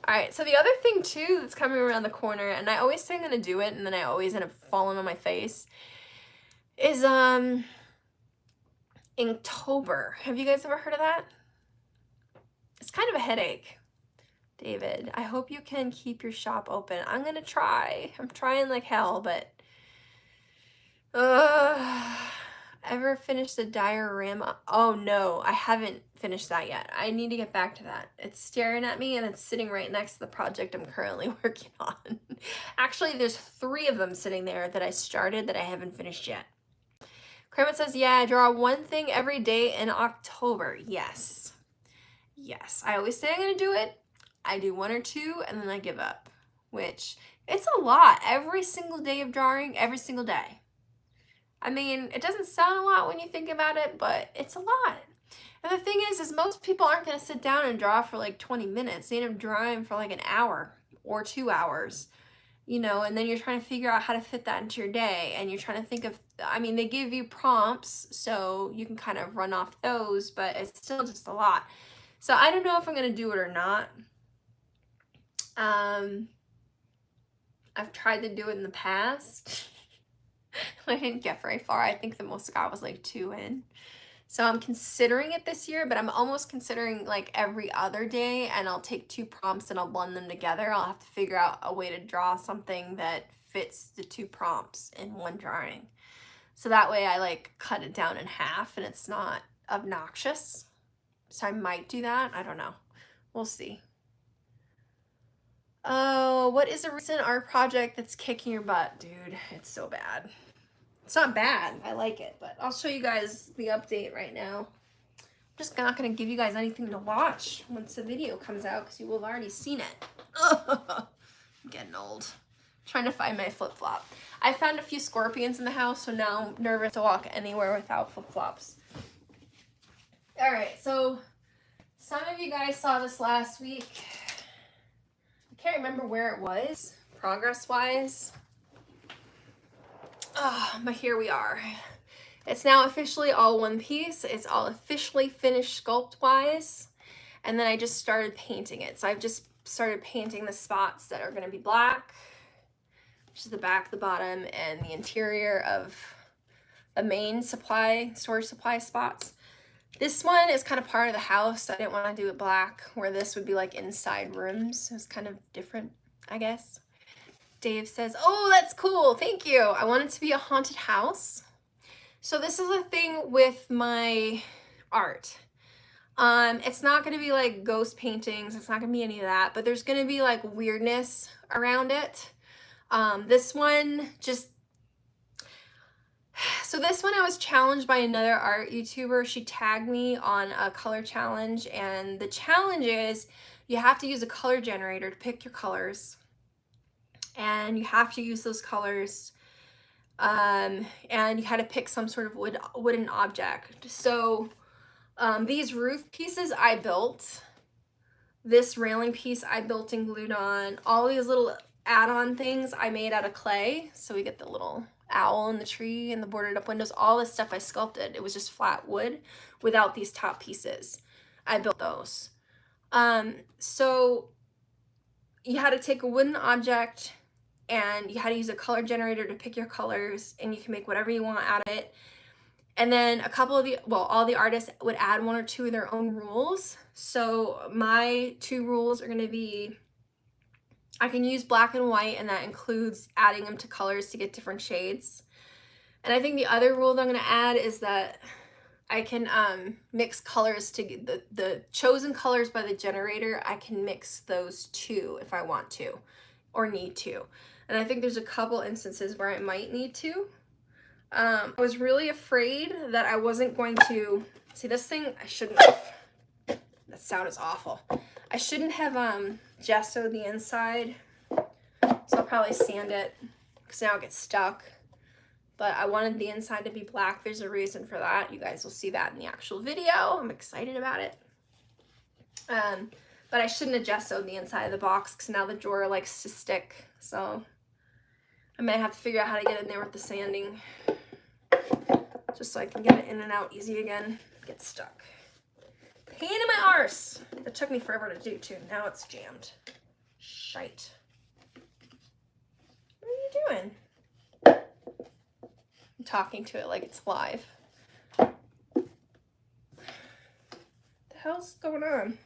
right, so the other thing too that's coming around the corner, and I always say I'm gonna do it, and then I always end up falling on my face, is Inktober. Have you guys ever heard of that? It's kind of a headache. David, I hope you can keep your shop open. I'm gonna try. I'm trying like hell, but ever finished the diorama? Oh no, I haven't finished that yet. I need to get back to that. It's staring at me and it's sitting right next to the project I'm currently working on. Actually, there's 3 of them sitting there that I started that I haven't finished yet. Kramer says, yeah, I draw one thing every day in October. Yes. Yes. I always say I'm going to do it. I do 1 or 2 and then I give up, which it's a lot. Every single day of drawing, every single day. I mean, it doesn't sound a lot when you think about it, but it's a lot. And the thing is most people aren't going to sit down and draw for like 20 minutes. They end up drawing for like an hour or 2 hours, you know, and then you're trying to figure out how to fit that into your day. And you're trying to think of, I mean, they give you prompts, so you can kind of run off those, but it's still just a lot. So I don't know if I'm going to do it or not. I've tried to do it in the past. I didn't get very far. I think the most I got was like 2 in. So I'm considering it this year, but I'm almost considering like every other day, and I'll take 2 prompts and I'll blend them together. I'll have to figure out a way to draw something that fits the 2 prompts in one drawing. So that way I like cut it down in half and it's not obnoxious. So I might do that. I don't know. We'll see. Oh, what is a recent art project that's kicking your butt? Dude, it's so bad. It's not bad. I like it, but I'll show you guys the update right now. I'm just not going to give you guys anything to watch once the video comes out because you will have already seen it. I'm getting old. I'm trying to find my flip-flop. I found a few scorpions in the house, so now I'm nervous to walk anywhere without flip-flops. All right, so some of you guys saw this last week. I can't remember where it was, progress-wise. But here we are. It's now officially all one piece. It's all officially finished sculpt-wise. And then I just started painting it. So I've just started painting the spots that are going to be black, which is the back, the bottom, and the interior of the main storage supply spots. This one is kind of part of the house. So I didn't want to do it black, where this would be like inside rooms. It's kind of different, I guess. Dave says, oh, that's cool. Thank you. I want it to be a haunted house. So this is a thing with my art. It's not going to be like ghost paintings. It's not going to be any of that, but there's going to be like weirdness around it. This one just, So this one I was challenged by another art YouTuber. She tagged me on a color challenge, and the challenge is you have to use a color generator to pick your colors, and you have to use those colors, and you had to pick some sort of wooden object. So these roof pieces I built, this railing piece I built and glued on, all these little add-on things I made out of clay. So we get the little owl in the tree and the boarded up windows, all this stuff I sculpted. It was just flat wood without these top pieces. I built those. So you had to take a wooden object and you had to use a color generator to pick your colors, and you can make whatever you want out of it. And then a couple of all the artists would add one or two of their own rules. So my 2 rules are going to be, I can use black and white, and that includes adding them to colors to get different shades. And I think the other rule that I'm going to add is that I can mix colors to get the chosen colors by the generator. I can mix those 2 if I want to or need to. And I think there's a couple instances where I might need to. I was really afraid that I wasn't going to see this thing. I shouldn't have. That sound is awful. I shouldn't have gessoed the inside, so I'll probably sand it because now it gets stuck. But I wanted the inside to be black. There's a reason for that. You guys will see that in the actual video. I'm excited about it. But I shouldn't have gessoed the inside of the box because now the drawer likes to stick. So I might have to figure out how to get in there with the sanding, just so I can get it in and out easy again. Get stuck. Pain in my arse. It took me forever to do too. Now it's jammed. Shite. What are you doing? I'm talking to it like it's live. What the hell's going on?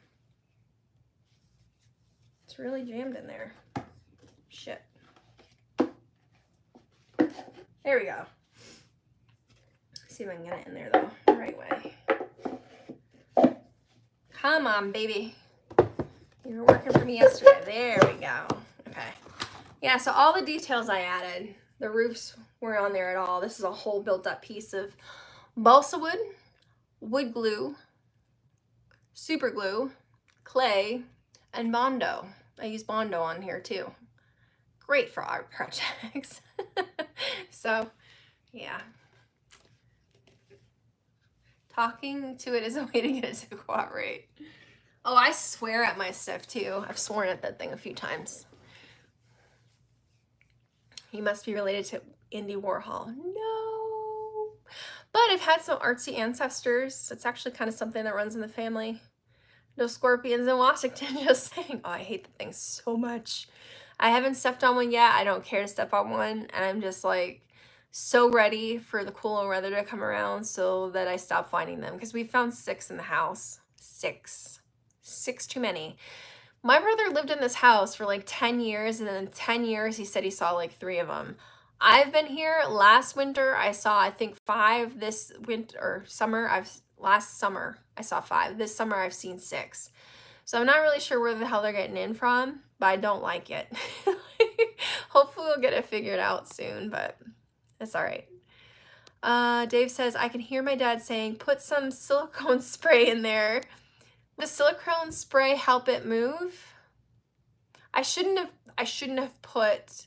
It's really jammed in there. Shit. There we go. Let's see if I can get it in there though, the right way. Come on, baby. You were working for me yesterday. There we go. Okay. Yeah, so all the details I added, the roofs weren't on there at all. This is a whole built up piece of balsa wood, wood glue, super glue, clay, and Bondo. I use Bondo on here too. Great for art projects. So, yeah. Talking to it is a way to get it to cooperate. Oh, I swear at my stuff too. I've sworn at that thing a few times. He must be related to Andy Warhol. No. But I've had some artsy ancestors. It's actually kind of something that runs in the family. No scorpions in Washington, just saying. Oh, I hate the thing so much. I haven't stepped on one yet. I don't care to step on one. And I'm just like so ready for the cooler weather to come around so that I stop finding them. Because we found 6 in the house. 6 too many. My brother lived in this house for like 10 years. And in 10 years, he said he saw like 3 of them. I've been here. Last winter, I saw, I think 5. This winter or summer, last summer, I saw 5. This summer, I've seen 6. So I'm not really sure where the hell they're getting in from, but I don't like it. Hopefully we'll get it figured out soon, but it's all right. Dave says, I can hear my dad saying, put some silicone spray in there. Does silicone spray help it move? I shouldn't have put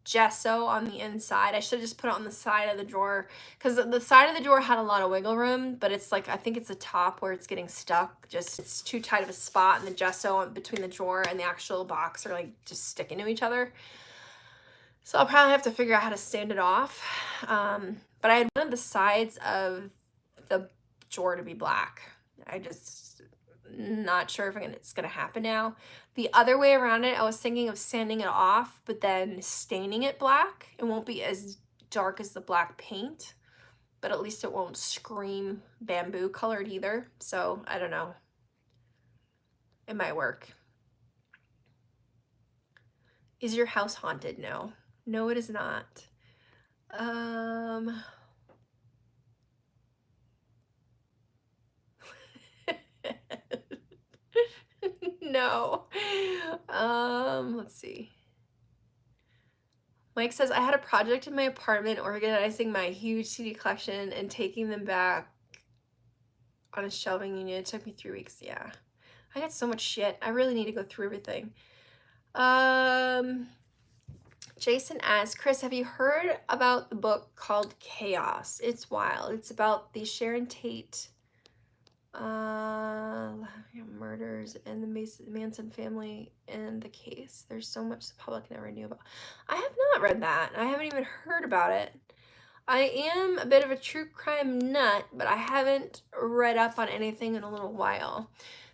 gesso on the inside. I should have just put it on the side of the drawer, because the side of the drawer had a lot of wiggle room, but it's like, I think it's the top where it's getting stuck. Just, it's too tight of a spot, and the gesso between the drawer and the actual box are like just sticking to each other. So I'll probably have to figure out how to sand it off. But I had one of the sides of the drawer to be black. I just not sure if it's gonna happen now. The other way around it, I was thinking of sanding it off, but then staining it black. It won't be as dark as the black paint, but at least it won't scream bamboo colored either. So I don't know. It might work. Is your house haunted? No. No, it is not. No. Let's see. Mike says, I had a project in my apartment organizing my huge CD collection and taking them back on a shelving unit. It took me 3 weeks. Yeah. I got so much shit. I really need to go through everything. Jason asks, Kris, have you heard about the book called Chaos? It's wild. It's about the Sharon Tate murders and the Manson family and the case. There's so much the public never knew about. I have not read that. I haven't even heard about it. I am a bit of a true crime nut, but I haven't read up on anything in a little while.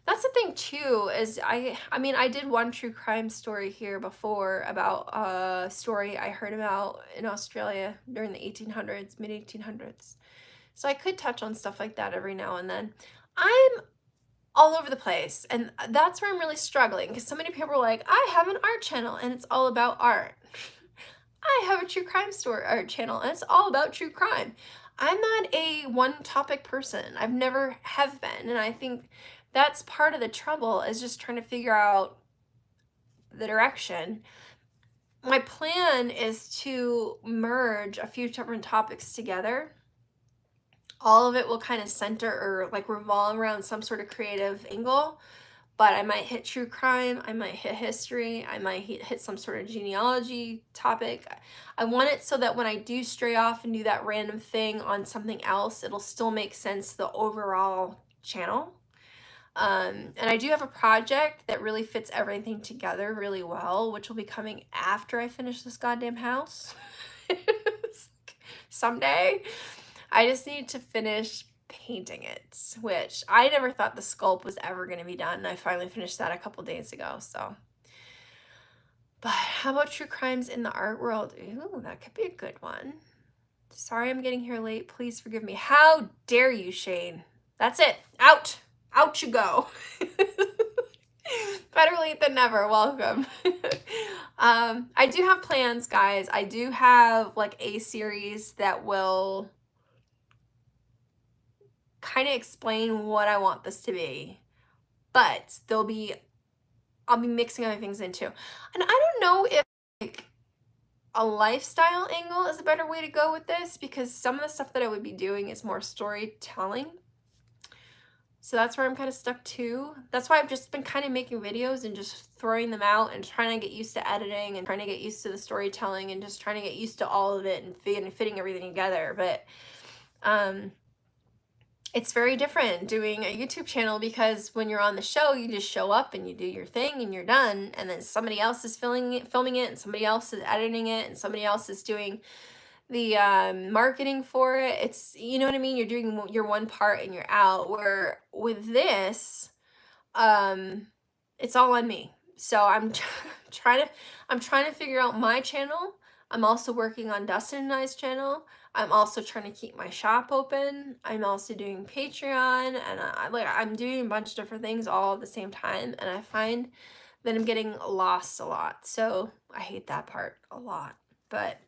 That's the thing too, is I mean, I did one true crime story here before about a story I heard about in Australia during the 1800s, mid 1800s. So I could touch on stuff like that every now and then. I'm all over the place, and that's where I'm really struggling, because so many people are like, I have an art channel and it's all about art. I have a true crime story art channel and it's all about true crime. I'm not a one topic person. I've never have been, and I think that's part of the trouble, is just trying to figure out the direction. My plan is to merge a few different topics together. All of it will kind of center or like revolve around some sort of creative angle, but I might hit true crime, I might hit history, I might hit some sort of genealogy topic. I want it so that when I do stray off and do that random thing on something else, it'll still make sense to the overall channel. And I do have a project that really fits everything together really well, which will be coming after I finish this goddamn house. Someday. I just need to finish painting it, which I never thought the sculpt was ever going to be done. I finally finished that a couple days ago, so. But how about true crimes in the art world? Ooh, that could be a good one. Sorry I'm getting here late. Please forgive me. How dare you, Shane? That's it. Out. Out you go. Better late than never. Welcome. I do have plans, guys. I do have like a series that will kind of explain what I want this to be, but I'll be mixing other things in too. And I don't know if like a lifestyle angle is a better way to go with this, because some of the stuff that I would be doing is more storytelling. So that's where I'm kind of stuck too. That's why I've just been kind of making videos and just throwing them out and trying to get used to editing and trying to get used to the storytelling and just trying to get used to all of it and fitting everything together. But it's very different doing a YouTube channel, because when you're on the show, you just show up and you do your thing and you're done. And then somebody else is filming it and somebody else is editing it and somebody else is doing the marketing for it. It's, you know what I mean? You're doing your one part and you're out. Where with this, it's all on me. So I'm trying to figure out my channel. I'm also working on Dustin and I's channel. I'm also trying to keep my shop open. I'm also doing Patreon, and I'm doing a bunch of different things all at the same time, and I find that I'm getting lost a lot. So I hate that part a lot, but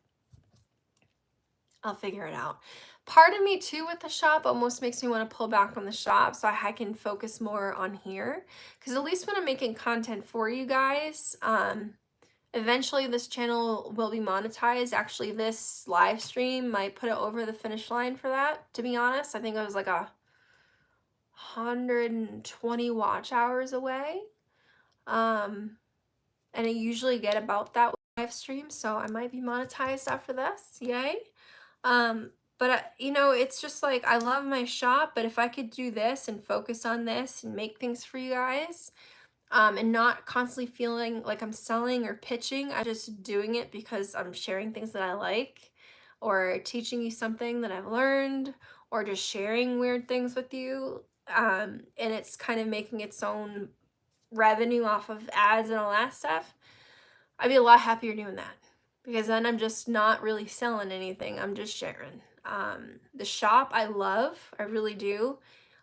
I'll figure it out. Part of me too with the shop almost makes me want to pull back on the shop so I can focus more on here, because at least when I'm making content for you guys, eventually this channel will be monetized. Actually, this live stream might put it over the finish line for that, to be honest. I think it was like 120 watch hours away. And I usually get about that live stream, so I might be monetized after this. Yay. But you know, it's just like, I love my shop, but if I could do this and focus on this and make things for you guys, and not constantly feeling like I'm selling or pitching, I'm just doing it because I'm sharing things that I like, or teaching you something that I've learned, or just sharing weird things with you, and it's kind of making its own revenue off of ads and all that stuff, I'd be a lot happier doing that, because then I'm just not really selling anything. I'm just sharing. The shop I love, I really do.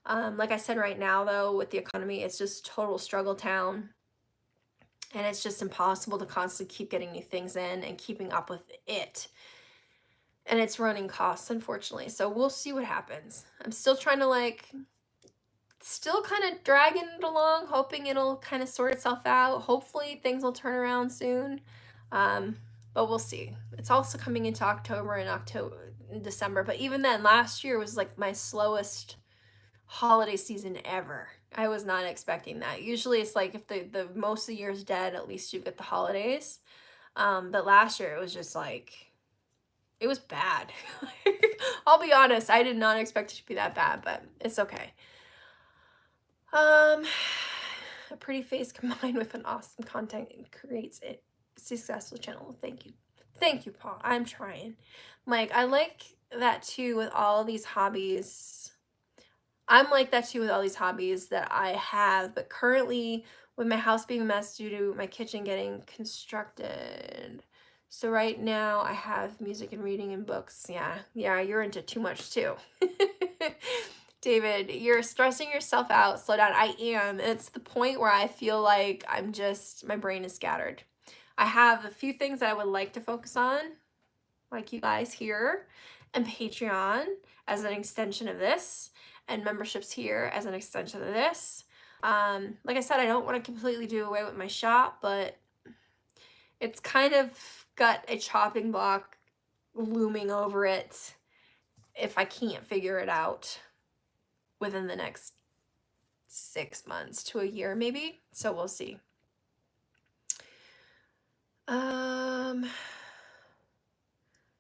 Like I said, right now though, with the economy, it's just total struggle town, and it's just impossible to constantly keep getting new things in and keeping up with it, and it's running costs, unfortunately. So we'll see what happens. I'm still trying to still kind of dragging it along, hoping it'll kind of sort itself out. Hopefully things will turn around soon. but we'll see. It's also coming into October and December, but even then, last year was like my slowest holiday season ever. I was not expecting that. Usually it's like if the most of the year is dead, at least you get the holidays. But last year it was just like, it was bad. I'll be honest, I did not expect it to be that bad, but it's okay. A pretty face combined with an awesome content creates a successful channel. Thank you. Thank you, Paul. I'm trying. Mike, I like that too with all these hobbies. I'm like that too with all these hobbies that I have, but currently with my house being a mess due to my kitchen getting constructed. So right now I have music and reading and books. Yeah, you're into too much too. David, you're stressing yourself out. Slow down. I am. It's the point where I feel like my brain is scattered. I have a few things that I would like to focus on, like you guys here, and Patreon as an extension of this, and memberships here as an extension of this. Like I said, I don't want to completely do away with my shop, but it's kind of got a chopping block looming over it if I can't figure it out within the next 6 months to a year maybe. So we'll see.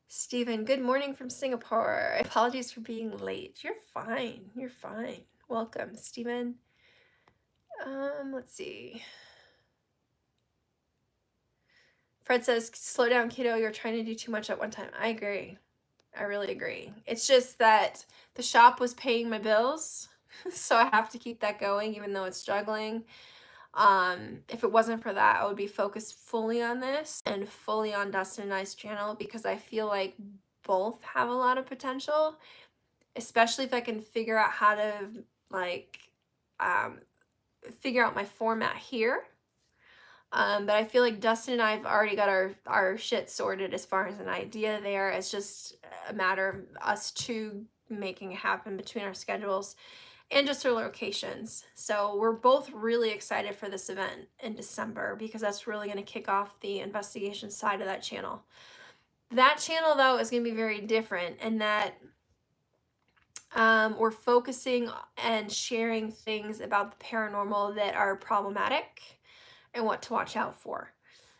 Stephen, good morning from Singapore. Apologies for being late. You're fine. You're fine. Welcome, Stephen. Let's see. Fred says, slow down, kiddo. You're trying to do too much at one time. I agree. I really agree. It's just that the shop was paying my bills, so I have to keep that going even though it's struggling. If it wasn't for that, I would be focused fully on this and fully on Dustin and I's channel, because I feel like both have a lot of potential, especially if I can figure out how to figure out my format here. But I feel like Dustin and I have already got our shit sorted as far as an idea there. It's just a matter of us two making it happen between our schedules and just our locations. So we're both really excited for this event in December, because that's really going to kick off the investigation side of that channel. That channel, though, is going to be very different in that we're focusing and sharing things about the paranormal that are problematic and what to watch out for.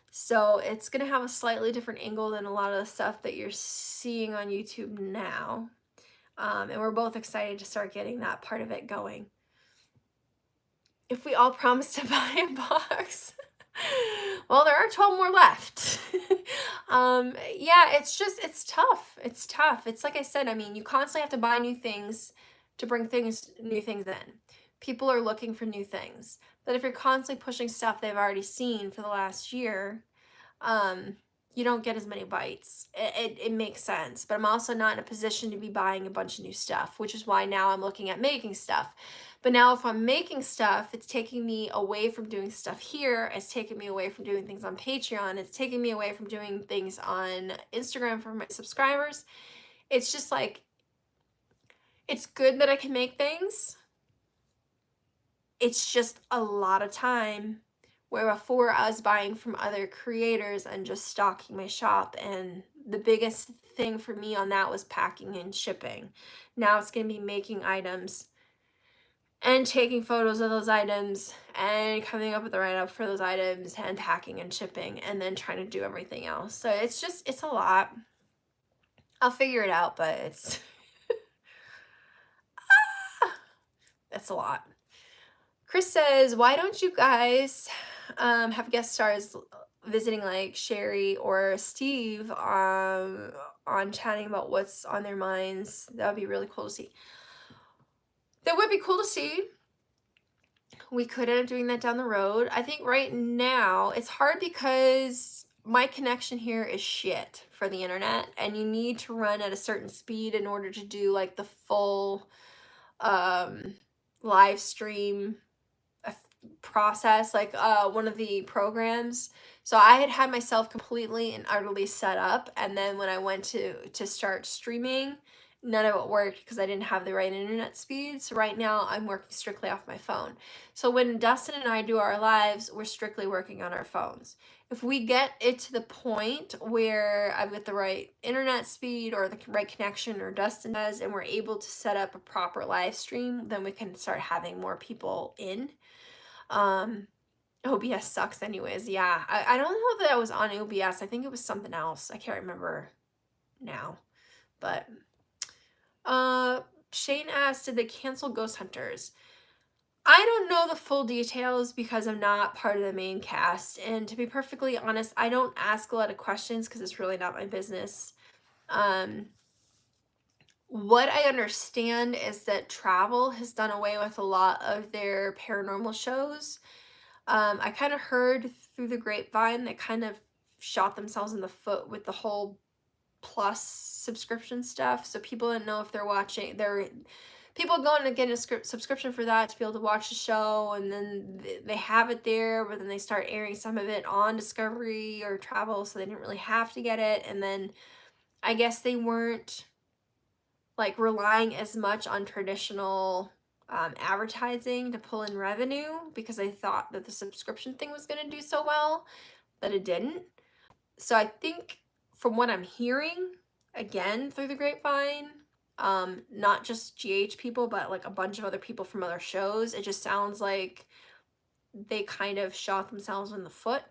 So it's going to have a slightly different angle than a lot of the stuff that you're seeing on YouTube now. And we're both excited to start getting that part of it going. If we all promise to buy a box, well, there are 12 more left. Yeah, it's tough. It's tough. It's like I said, I mean, you constantly have to buy new things to bring new things in. People are looking for new things. But if you're constantly pushing stuff they've already seen for the last year, you don't get as many bites. It makes sense. But I'm also not in a position to be buying a bunch of new stuff, which is why now I'm looking at making stuff. But now if I'm making stuff, it's taking me away from doing stuff here. It's taking me away from doing things on Patreon. It's taking me away from doing things on Instagram for my subscribers. It's just like, it's good that I can make things. It's just a lot of time, where before I was buying from other creators and just stocking my shop, and the biggest thing for me on that was packing and shipping. Now it's going to be making items and taking photos of those items and coming up with the write-up for those items and packing and shipping, and then trying to do everything else. So it's a lot. I'll figure it out, but it's that's a lot. Kris says, why don't you guys have guest stars visiting like Sherry or Steve on chatting about what's on their minds? That would be really cool to see. That would be cool to see. We could end up doing that down the road. I think right now it's hard because my connection here is shit for the internet, and you need to run at a certain speed in order to do like the full live stream process, like one of the programs. So I had myself completely and utterly set up, and then when I went to start streaming, none of it worked because I didn't have the right internet speed. So right now I'm working strictly off my phone. So when Dustin and I do our lives, we're strictly working on our phones. If we get it to the point where I've got the right internet speed or the right connection, or Dustin does, and we're able to set up a proper live stream, then we can start having more people in. OBS sucks anyways. Yeah, I don't know that I was on OBS. I think it was something else. I can't remember now. But Shane asked, did they cancel Ghost Hunters? I don't know the full details because I'm not part of the main cast. And to be perfectly honest, I don't ask a lot of questions because it's really not my business. What I understand is that Travel has done away with a lot of their paranormal shows. I kind of heard through the grapevine that kind of shot themselves in the foot with the whole Plus subscription stuff. So people didn't know if they're watching. People going to get a subscription for that to be able to watch the show, and then they have it there, but then they start airing some of it on Discovery or Travel, so they didn't really have to get it. And then I guess they weren't like relying as much on traditional advertising to pull in revenue because I thought that the subscription thing was going to do so well, but it didn't. So I think from what I'm hearing, again, through the grapevine, not just GH people, but like a bunch of other people from other shows, it just sounds like they kind of shot themselves in the foot.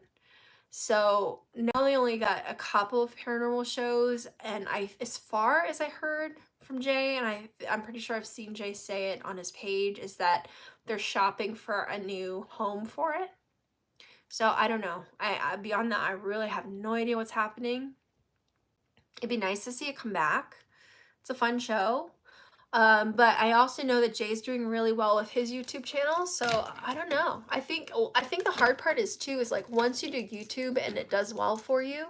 So now they only got a couple of paranormal shows, and as far as I heard from Jay, and I'm pretty sure I've seen Jay say it on his page, is that they're shopping for a new home for it. So I don't know. I beyond that, I really have no idea what's happening. It'd be nice to see it come back. It's a fun show. But I also know that Jay's doing really well with his YouTube channel, so I don't know. I think the hard part is too, is like once you do YouTube and it does well for you,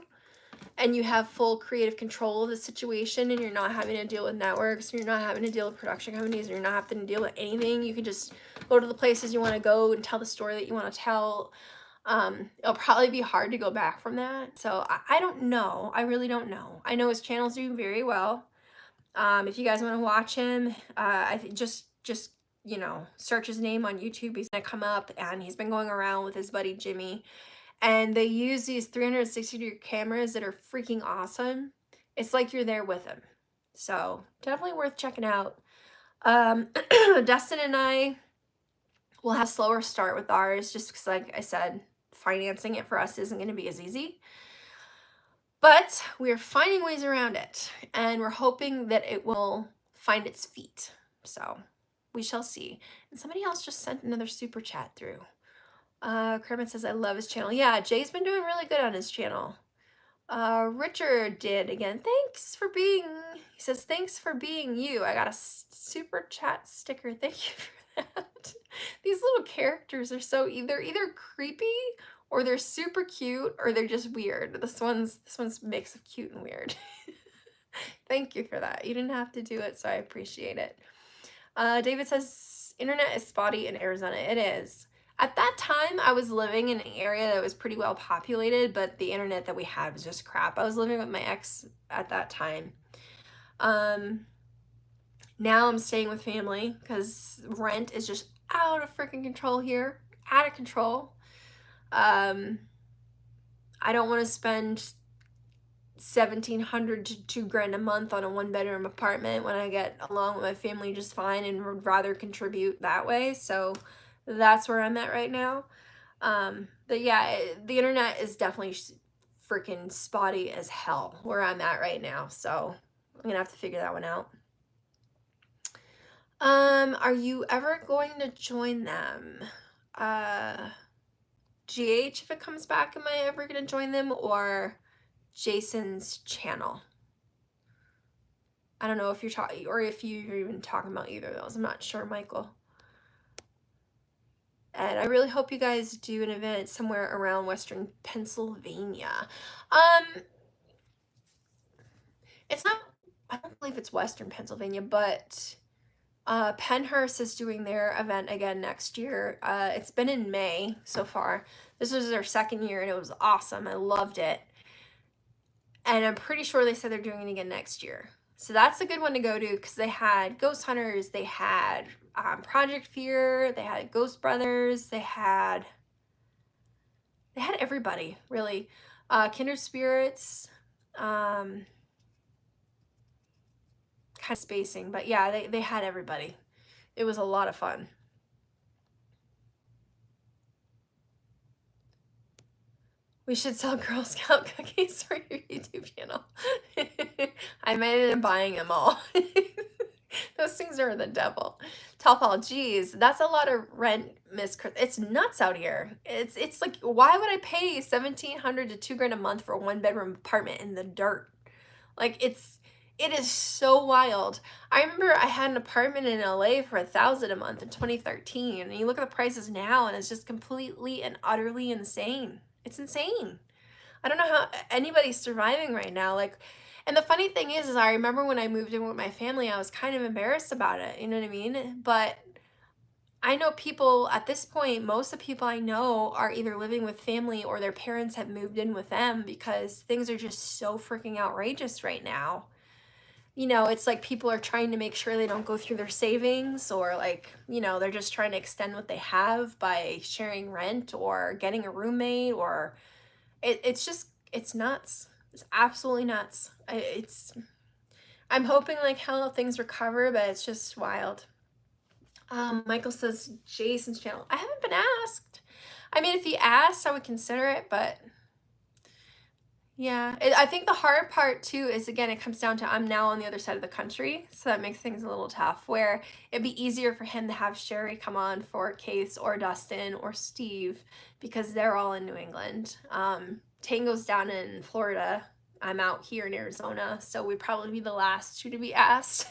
and you have full creative control of the situation, and you're not having to deal with networks, and you're not having to deal with production companies, and you're not having to deal with anything, you can just go to the places you want to go and tell the story that you want to tell. It'll probably be hard to go back from that. So I don't know. I really don't know. I know his channel's doing very well. If you guys want to watch him, I think just you know, search his name on YouTube. He's gonna come up, and he's been going around with his buddy Jimmy, and they use these 360-degree cameras that are freaking awesome. It's like you're there with him. So definitely worth checking out. Dustin and I will have a slower start with ours, just because, like I said, financing it for us isn't going to be as easy. But we're finding ways around it, and we're hoping that it will find its feet. So we shall see. And somebody else just sent another super chat through. Kermit says, I love his channel. Yeah, Jay's been doing really good on his channel. Richard did again. Thanks for being, he says, thanks for being you. I got a super chat sticker. Thank you for that. These little characters are so either creepy, or they're super cute, or they're just weird. This one's a mix of cute and weird. Thank you for that. You didn't have to do it, so I appreciate it. David says, internet is spotty in Arizona. It is. At that time, I was living in an area that was pretty well populated, but the internet that we had was just crap. I was living with my ex at that time. Now I'm staying with family because rent is just out of freaking control here. Out of control. I don't want to spend $1,700 to $2,000 a month on a 1-bedroom apartment when I get along with my family just fine, and would rather contribute that way. So that's where I'm at right now. But yeah, the internet is definitely freaking spotty as hell where I'm at right now. So I'm gonna have to figure that one out. Are you ever going to join them? GH, if it comes back, am I ever gonna join them, or Jason's channel? I don't know if you're talking, or if you're even talking about either of those. I'm not sure, Michael. And I really hope you guys do an event somewhere around Western Pennsylvania. It's not, I don't believe it's Western Pennsylvania, but Pennhurst is doing their event again next year. It's been in May so far. This was their second year, and it was awesome. I loved it. And I'm pretty sure they said they're doing it again next year. So that's a good one to go to because they had Ghost Hunters, they had Project Fear, they had Ghost Brothers, they had everybody really. Kindred Spirits, kind of spacing, but yeah, they had everybody. It was a lot of fun. We should sell Girl Scout cookies for your YouTube channel. I might end up buying them all. Those things are the devil. Topal, geez, that's a lot of rent, Miss Kris. It's nuts out here. It's like, why would I pay $1,700 to $2,000 a month for a 1-bedroom apartment in the dirt? Like, it is so wild. I remember I had an apartment in LA for $1,000 a month in 2013, and you look at the prices now, and it's just completely and utterly insane. It's insane. I don't know how anybody's surviving right now. Like, and the funny thing is I remember when I moved in with my family, I was kind of embarrassed about it. You know what I mean? But I know people at this point, most of the people I know are either living with family or their parents have moved in with them because things are just so freaking outrageous right now. You know, it's like people are trying to make sure they don't go through their savings, or like, you know, they're just trying to extend what they have by sharing rent or getting a roommate, or it's just, it's nuts. It's absolutely nuts. I'm hoping like hell things recover, but it's just wild. Michael says Jason's channel. I haven't been asked. I mean, if he asked, I would consider it, but yeah. I think the hard part too is, again, it comes down to I'm now on the other side of the country, so that makes things a little tough, where it'd be easier for him to have Sherry come on for Case or Dustin or Steve because they're all in New England. Tango's down in Florida. I'm out here in Arizona, so we'd probably be the last two to be asked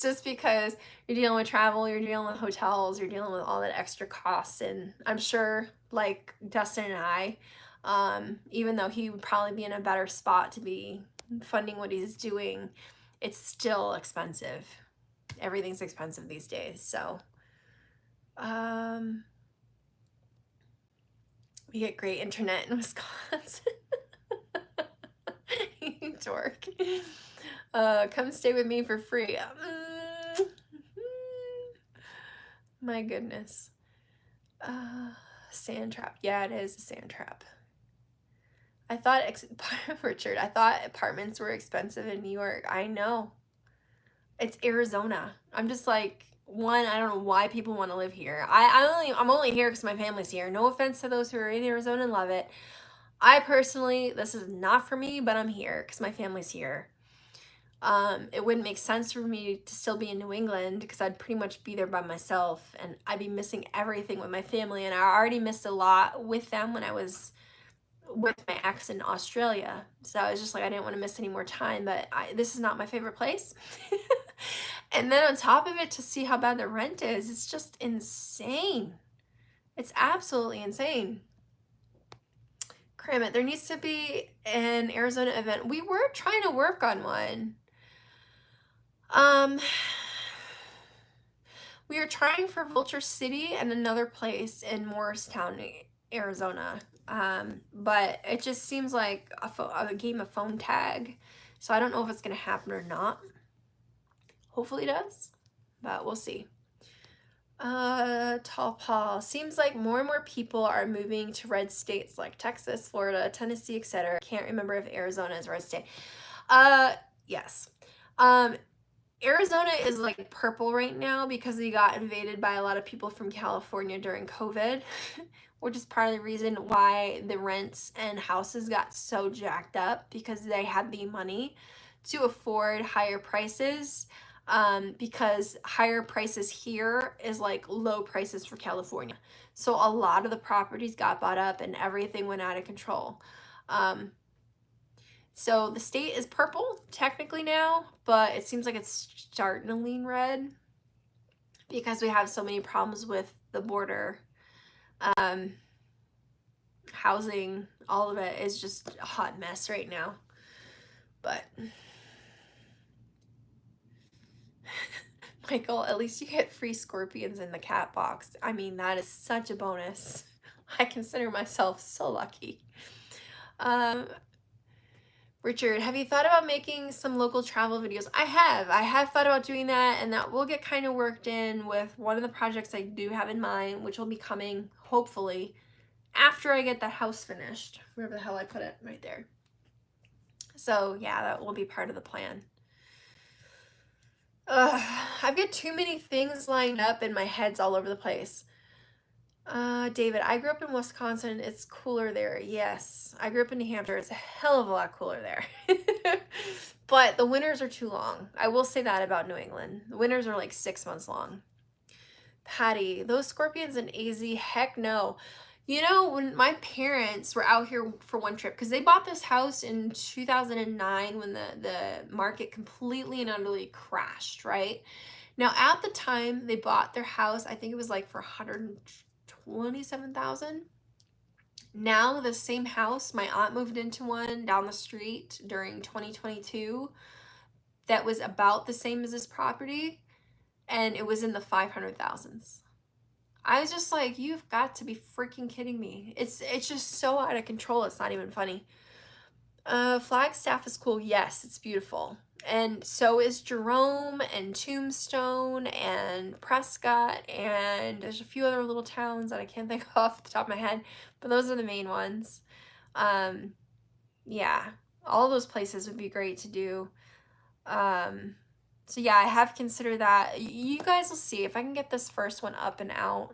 just because you're dealing with travel, you're dealing with hotels, you're dealing with all that extra costs. And I'm sure, like Dustin and I, even though he would probably be in a better spot to be funding what he's doing, it's still expensive. Everything's expensive these days. So we get great internet in Wisconsin. You dork. Come stay with me for free. My goodness. Sand trap. Yeah, it is a sand trap. I thought, Richard, I thought apartments were expensive in New York. I know. It's Arizona. I'm just like, one, I don't know why people want to live here. I'm only here because my family's here. No offense to those who are in Arizona and love it. I personally, this is not for me, but I'm here because my family's here. It wouldn't make sense for me to still be in New England because I'd pretty much be there by myself and I'd be missing everything with my family. And I already missed a lot with them when I was with my ex in Australia. So I was just like, I didn't want to miss any more time, but this is not my favorite place. And then on top of it, to see how bad the rent is, it's just insane. It's absolutely insane. Cram it. There needs to be an Arizona event. We were trying to work on one. We were trying for Vulture City and another place in Morristown, Arizona. But it just seems like a game of phone tag. So I don't know if it's going to happen or not. Hopefully it does, but we'll see. Tall Paul. Seems like more and more people are moving to red states like Texas, Florida, Tennessee, etc. Can't remember if Arizona is a red state. Yes. Arizona is like purple right now because we got invaded by a lot of people from California during COVID, which is part of the reason why the rents and houses got so jacked up, because they had the money to afford higher prices. Because higher prices here is like low prices for California. So a lot of the properties got bought up and everything went out of control. So the state is purple technically now, but it seems like it's starting to lean red because we have so many problems with the border. Housing, all of it is just a hot mess right now. But Michael, at least you get free scorpions in the cat box. I mean, that is such a bonus. I consider myself so lucky. Richard, have you thought about making some local travel videos? I have thought about doing that, and that will get kind of worked in with one of the projects I do have in mind, which will be coming, hopefully, after I get the house finished. Wherever the hell I put it, right there. So yeah, that will be part of the plan. I've got too many things lined up and my head's all over the place. David, I grew up in Wisconsin. It's cooler there. Yes. I grew up in New Hampshire. It's a hell of a lot cooler there. But the winters are too long. I will say that about New England. The winters are like 6 months long. Patty, those scorpions in AZ, heck no. You know, when my parents were out here for one trip, because they bought this house in 2009 when the market completely and utterly crashed, right? Now, at the time they bought their house, I think it was like for $127,000. Now, the same house, my aunt moved into one down the street during 2022 that was about the same as this property, and it was in the 500,000s. I was just like, you've got to be freaking kidding me. It's just so out of control. It's not even funny. Flagstaff is cool. Yes, it's beautiful. And so is Jerome and Tombstone and Prescott, and there's a few other little towns that I can't think of off the top of my head, but those are the main ones. Yeah, all those places would be great to do. So yeah, I have considered that. You guys will see if I can get this first one up and out.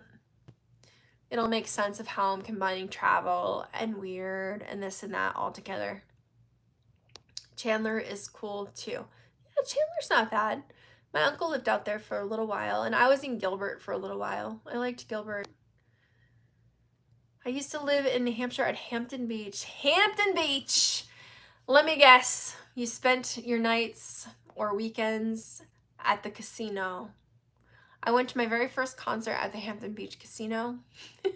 It'll make sense of how I'm combining travel and weird and this and that all together. Chandler is cool too. Yeah, Chandler's not bad. My uncle lived out there for a little while, and I was in Gilbert for a little while. I liked Gilbert. I used to live in New Hampshire at Hampton Beach. Hampton Beach! Let me guess, you spent your nights or weekends at the casino. I went to my very first concert at the Hampton Beach Casino. It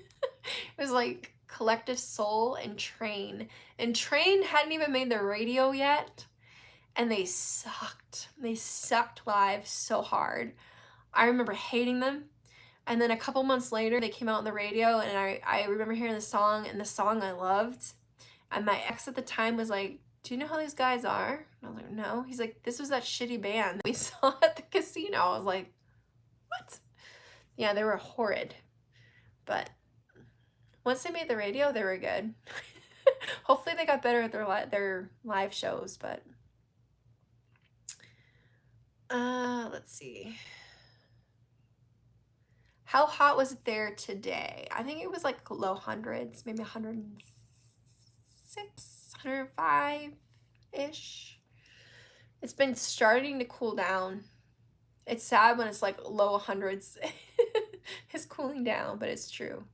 was like Collective Soul and Train. And Train hadn't even made the radio yet. And they sucked. They sucked live so hard. I remember hating them. And then a couple months later, they came out on the radio, and I remember hearing the song, and the song I loved. And my ex at the time was like, do you know how these guys are? And I was like, no. He's like, this was that shitty band that we saw at the casino. I was like, what? Yeah, they were horrid. But once they made the radio, they were good. Hopefully they got better at their live shows, but let's see. How hot was it there today? I think it was like low hundreds, maybe 106, 105-ish. It's been starting to cool down. It's sad when it's like low hundreds. It's cooling down, but it's true.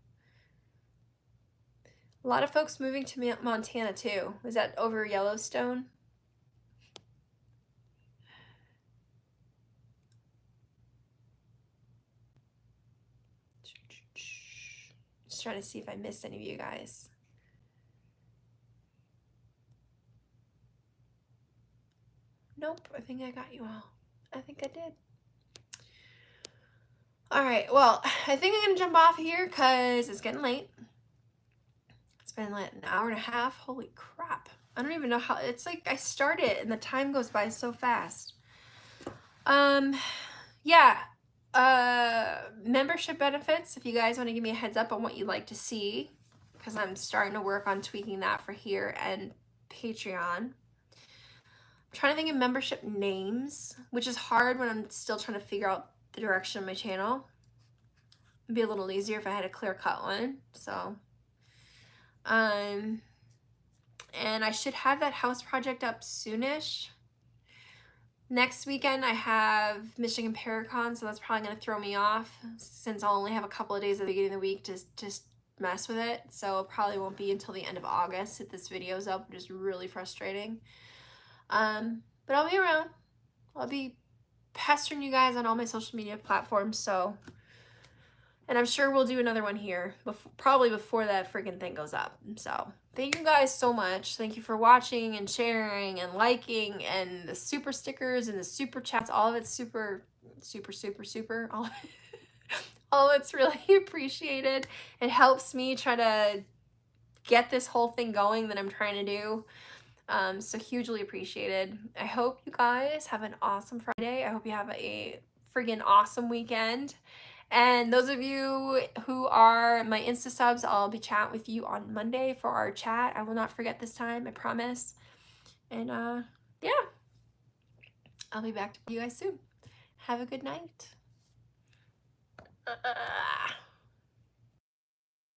A lot of folks moving to Montana too. Was that over Yellowstone? Just trying to see if I missed any of you guys. Nope, I think I got you all. I think I did. All right, well, I think I'm gonna jump off here because it's getting late. It's been like an hour and a half. Holy crap. I don't even know how, it's like I started and the time goes by so fast. Yeah, membership benefits, if you guys want to give me a heads up on what you'd like to see, because I'm starting to work on tweaking that for here and Patreon. I'm trying to think of membership names, which is hard when I'm still trying to figure out the direction of my channel. It'd be a little easier if I had a clear-cut one. So and I should have that house project up soonish. Next weekend I have Michigan Paracon, so that's probably going to throw me off since I'll only have a couple of days at the beginning of the week to just mess with it. So it probably won't be until the end of August if this video's up, which is really frustrating. But I'll be around. I'll be pestering you guys on all my social media platforms, so, and I'm sure we'll do another one here probably before that freaking thing goes up. So thank you guys so much. Thank you for watching and sharing and liking and the super stickers and the super chats. All of it's super all of it's really appreciated. It helps me try to get this whole thing going that I'm trying to do. So hugely appreciated. I hope you guys have an awesome Friday. I hope you have a friggin' awesome weekend. And those of you who are my Insta subs, I'll be chatting with you on Monday for our chat. I will not forget this time, I promise. And yeah, I'll be back to you guys soon. Have a good night.